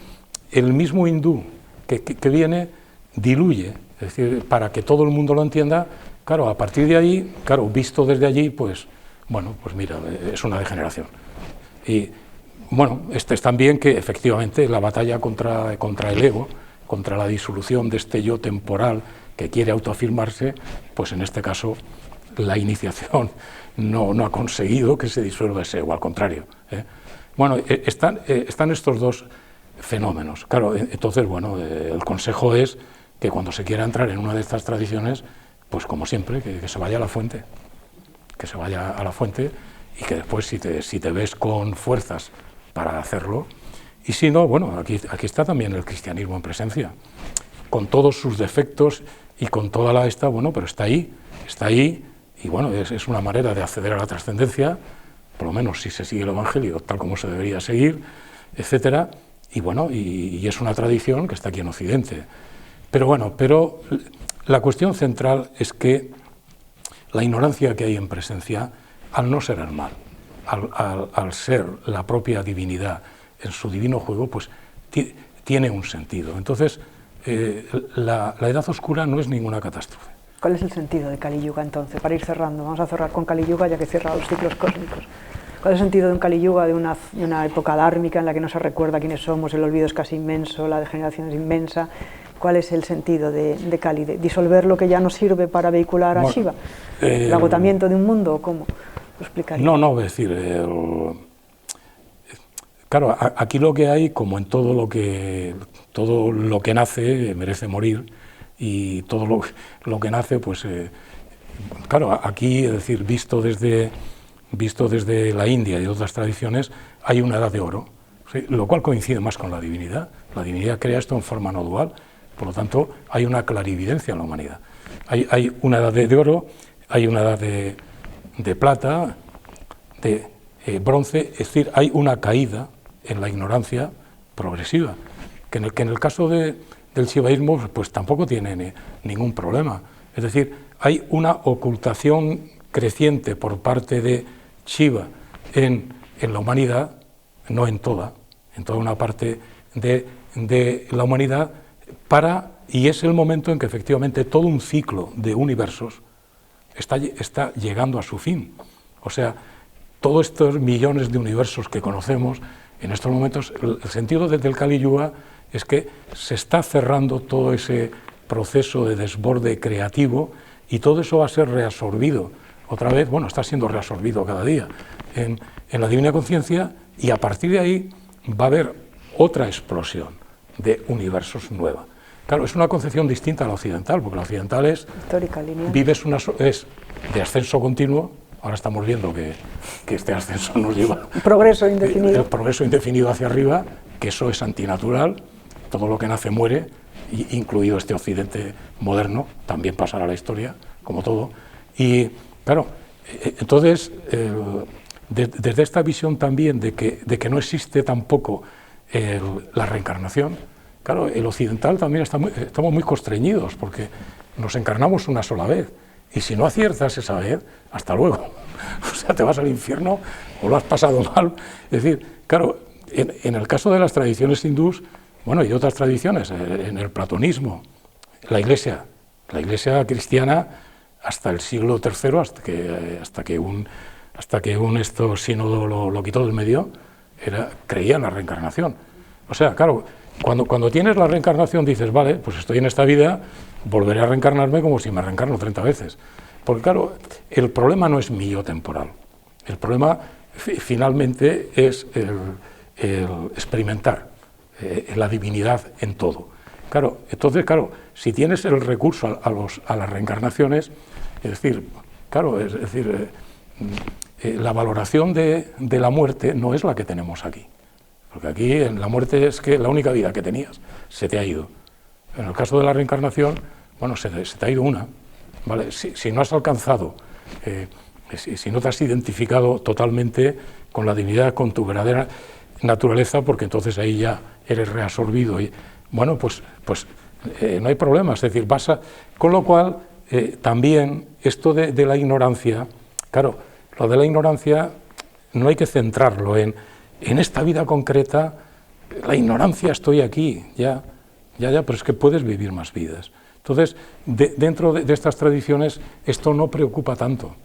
el mismo hindú que viene diluye, es decir, para que todo el mundo lo entienda. Claro, a partir de ahí, claro, visto desde allí, pues, bueno, pues mira, es una degeneración. Y bueno, es también que efectivamente la batalla contra el ego, contra la disolución de este yo temporal que quiere autoafirmarse, pues en este caso la iniciación no ha conseguido que se disuelva ese ego, al contrario. Bueno, están estos dos fenómenos. Claro, entonces, bueno, el consejo es que cuando se quiera entrar en una de estas tradiciones, pues como siempre, que se vaya a la fuente, que se vaya a la fuente y que después si te ves con fuerzas para hacerlo, y si no, bueno, aquí está también el cristianismo en presencia, con todos sus defectos y con toda la bueno, pero está ahí, y bueno, es una manera de acceder a la trascendencia, por lo menos si se sigue el Evangelio tal como se debería seguir, etcétera, y bueno, y es una tradición que está aquí en Occidente. Pero bueno, la cuestión central es que la ignorancia que hay en presencia, al no ser el mal, al ser la propia divinidad en su divino juego, pues tiene un sentido. Entonces, la Edad Oscura no es ninguna catástrofe. ¿Cuál es el sentido de Kali Yuga entonces? Para ir cerrando, vamos a cerrar con Kali Yuga ya que cierra los ciclos cósmicos. ¿Cuál es el sentido de un Kali Yuga, de una época dármica en la que no se recuerda quiénes somos, el olvido es casi inmenso, la degeneración es inmensa? ¿Cuál es el sentido de Kali? ¿De disolver lo que ya no sirve para vehicular a Shiva? ¿El agotamiento de un mundo o cómo? ¿Lo explicaría? No, es decir, claro, aquí lo que hay, como en todo lo que nace merece morir, y todo lo que nace, pues claro, aquí, es decir, visto desde la India y otras tradiciones, hay una edad de oro, ¿sí? Lo cual coincide más con la divinidad. La divinidad crea esto en forma no dual, por lo tanto, hay una clarividencia en la humanidad. Hay una edad de oro, hay una edad de plata, de bronce, es decir, hay una caída en la ignorancia progresiva, que en el caso del shivaísmo pues tampoco tiene ningún problema. Es decir, hay una ocultación creciente por parte de Shiva en la humanidad, no en toda una parte de la humanidad, y es el momento en que efectivamente todo un ciclo de universos está llegando a su fin. O sea, todos estos millones de universos que conocemos, en estos momentos, el sentido del Kali Yuga es que se está cerrando todo ese proceso de desborde creativo y todo eso va a ser reabsorbido otra vez, bueno, está siendo reabsorbido cada día en la Divina Conciencia, y a partir de ahí va a haber otra explosión de universos nueva. Claro, es una concepción distinta a la occidental, porque la occidental es histórica, lineal. Es de ascenso continuo. Ahora estamos viendo que este ascenso nos lleva... Progreso indefinido. El progreso indefinido hacia arriba, que eso es antinatural, todo lo que nace muere, incluido este occidente moderno, también pasará a la historia, como todo. Y claro, entonces, desde esta visión también de que no existe tampoco la reencarnación, claro, el occidental también estamos muy constreñidos, porque nos encarnamos una sola vez. Y si no aciertas esa vez, hasta luego. O sea, te vas al infierno o lo has pasado mal. Es decir, claro, en el caso de las tradiciones hindús, bueno, y otras tradiciones, en el platonismo, la Iglesia cristiana, hasta el siglo III, hasta que un sínodo lo quitó del medio, creía en la reencarnación. O sea, claro, cuando tienes la reencarnación dices, vale, pues estoy en esta vida, volveré a reencarnarme como si me reencarno 30 veces. Porque claro, el problema no es mi yo temporal, el problema finalmente es el experimentar la divinidad en todo. Claro, entonces, claro, si tienes el recurso a las reencarnaciones, es decir, la valoración de la muerte no es la que tenemos aquí. Porque aquí en la muerte es que la única vida que tenías se te ha ido. En el caso de la reencarnación, bueno, se te ha ido una, ¿vale? Si no has alcanzado, si no te has identificado totalmente con la divinidad, con tu verdadera naturaleza, porque entonces ahí ya eres reabsorbido. Y, bueno, pues no hay problema, es decir, con lo cual también esto de la ignorancia, claro, lo de la ignorancia no hay que centrarlo en esta vida concreta, la ignorancia, estoy aquí, ya, pero es que puedes vivir más vidas. Entonces, dentro de estas tradiciones, esto no preocupa tanto,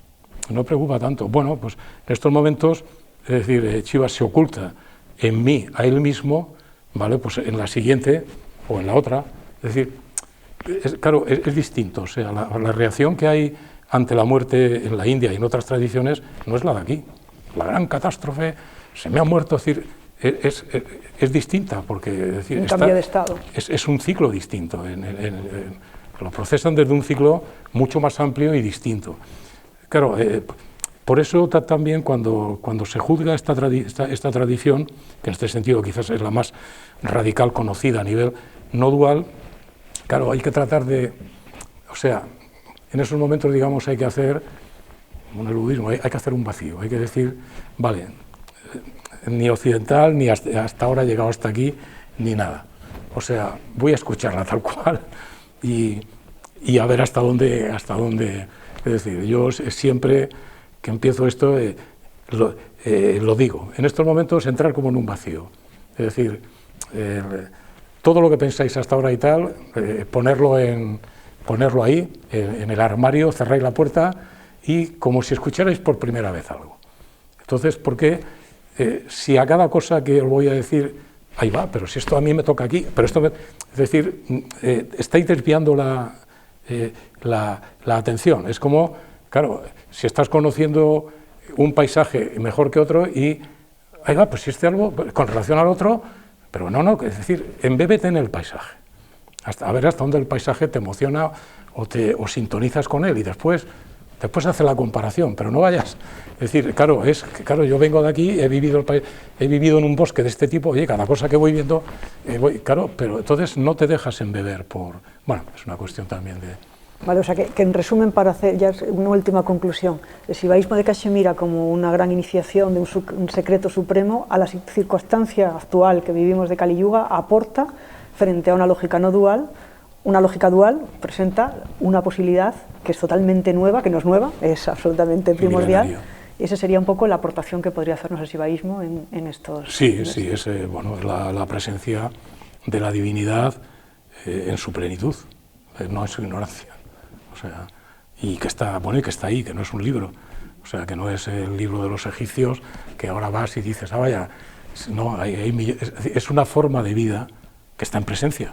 Bueno, pues en estos momentos, es decir, Shiva se oculta en mí, a él mismo, ¿vale? Pues en la siguiente o en la otra, es decir, claro, es distinto, o sea, la reacción que hay ante la muerte en la India y en otras tradiciones no es la de aquí. La gran catástrofe, se me ha muerto, es decir, es distinta, porque es decir, un cambio de estado. Es un ciclo distinto, lo procesan desde un ciclo mucho más amplio y distinto. Claro, por eso también cuando se juzga esta tradición, que en este sentido quizás es la más radical conocida a nivel no dual, claro, hay que tratar o sea, en esos momentos, digamos, hay que hacer un eludismo, hay que hacer un vacío, hay que decir, vale, ni occidental, ni hasta ahora he llegado hasta aquí, ni nada. O sea, voy a escucharla tal cual, y a ver hasta dónde, es decir, yo siempre que empiezo esto lo digo, en estos momentos entrar como en un vacío, es decir, todo lo que pensáis hasta ahora y tal, ponerlo ahí, en el armario, cerráis la puerta y como si escucharais por primera vez algo. Entonces, porque si a cada cosa que os voy a decir, ahí va, pero si esto a mí me toca aquí, pero esto es decir, estáis desviando la atención. Es como, claro, si estás conociendo un paisaje mejor que otro y ahí va, pues si este algo con relación al otro, pero no, es decir, embébete en el paisaje, a ver hasta dónde el paisaje te emociona o sintonizas con él y después hace la comparación, pero no vayas. Es decir, claro, yo vengo de aquí, he vivido en un bosque de este tipo, oye, cada cosa que voy viendo, claro, pero entonces no te dejas embeber bueno, es una cuestión también de... Vale, o sea que en resumen, para hacer ya una última conclusión, el sibaísmo de Cachemira como una gran iniciación de un secreto supremo a la circunstancia actual que vivimos de Kali Yuga aporta frente a una lógica no dual. Una lógica dual presenta una posibilidad que es totalmente nueva, que no es nueva, es absolutamente primordial. Y esa sería un poco la aportación que podría hacernos el sibaísmo en estos... Sí, es la presencia de la divinidad en su plenitud, no en su ignorancia. O sea, y que está ahí, que no es un libro, o sea, que no es el libro de los egipcios, que ahora vas y dices, vaya, no, es una forma de vida que está en presencia,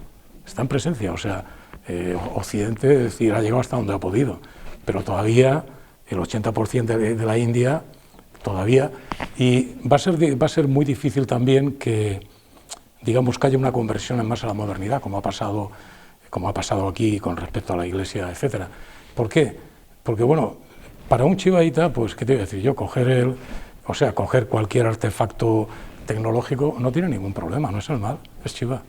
o sea, Occidente, es decir, ha llegado hasta donde ha podido, pero todavía el 80% de la India, todavía, y va a ser muy difícil también que, digamos, que haya una conversión en más a la modernidad, como ha pasado aquí con respecto a la Iglesia, etcétera. ¿Por qué? Porque, bueno, para un chivaíta, pues, ¿qué te voy a decir yo? Coger cualquier artefacto tecnológico no tiene ningún problema, no es el mal, es chiva.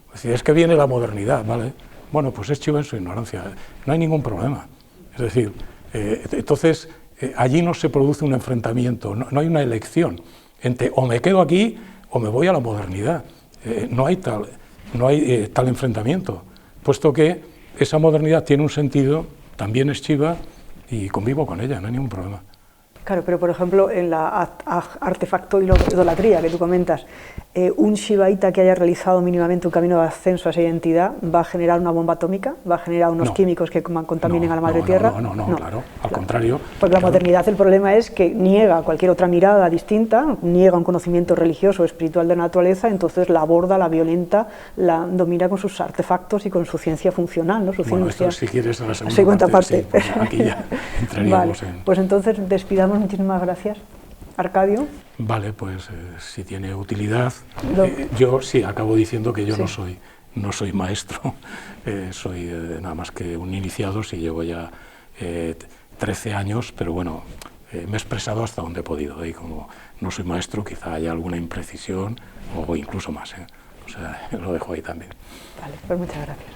Es decir, es que viene la modernidad, ¿vale? Bueno, pues es chiva en su ignorancia, no hay ningún problema. Es decir, entonces, allí no se produce un enfrentamiento, no hay una elección entre o me quedo aquí o me voy a la modernidad. No hay tal enfrentamiento, puesto que esa modernidad tiene un sentido, también es chiva y convivo con ella, no hay ningún problema. Claro, pero por ejemplo, en la artefacto idolatría que tú comentas, un shivaíta que haya realizado mínimamente un camino de ascenso a esa identidad va a generar una bomba atómica, va a generar unos químicos que contaminen a la madre tierra. No, claro, al contrario. Porque la modernidad, el problema es que niega cualquier otra mirada distinta, niega un conocimiento religioso o espiritual de la naturaleza, entonces la aborda, la violenta, la domina con sus artefactos y con su ciencia funcional, ¿no? Su ciencia, esto si quieres en la segunda parte. Sí, pues aquí ya entraríamos en... Pues entonces despidamos. Muchísimas gracias, Arcadio. Vale, pues si tiene utilidad, yo sí acabo diciendo que yo no soy maestro, soy nada más que un iniciado, si llevo ya 13 años, pero bueno, me he expresado hasta donde he podido, y como no soy maestro, quizá haya alguna imprecisión o incluso más, o sea, lo dejo ahí también. Vale, pues muchas gracias.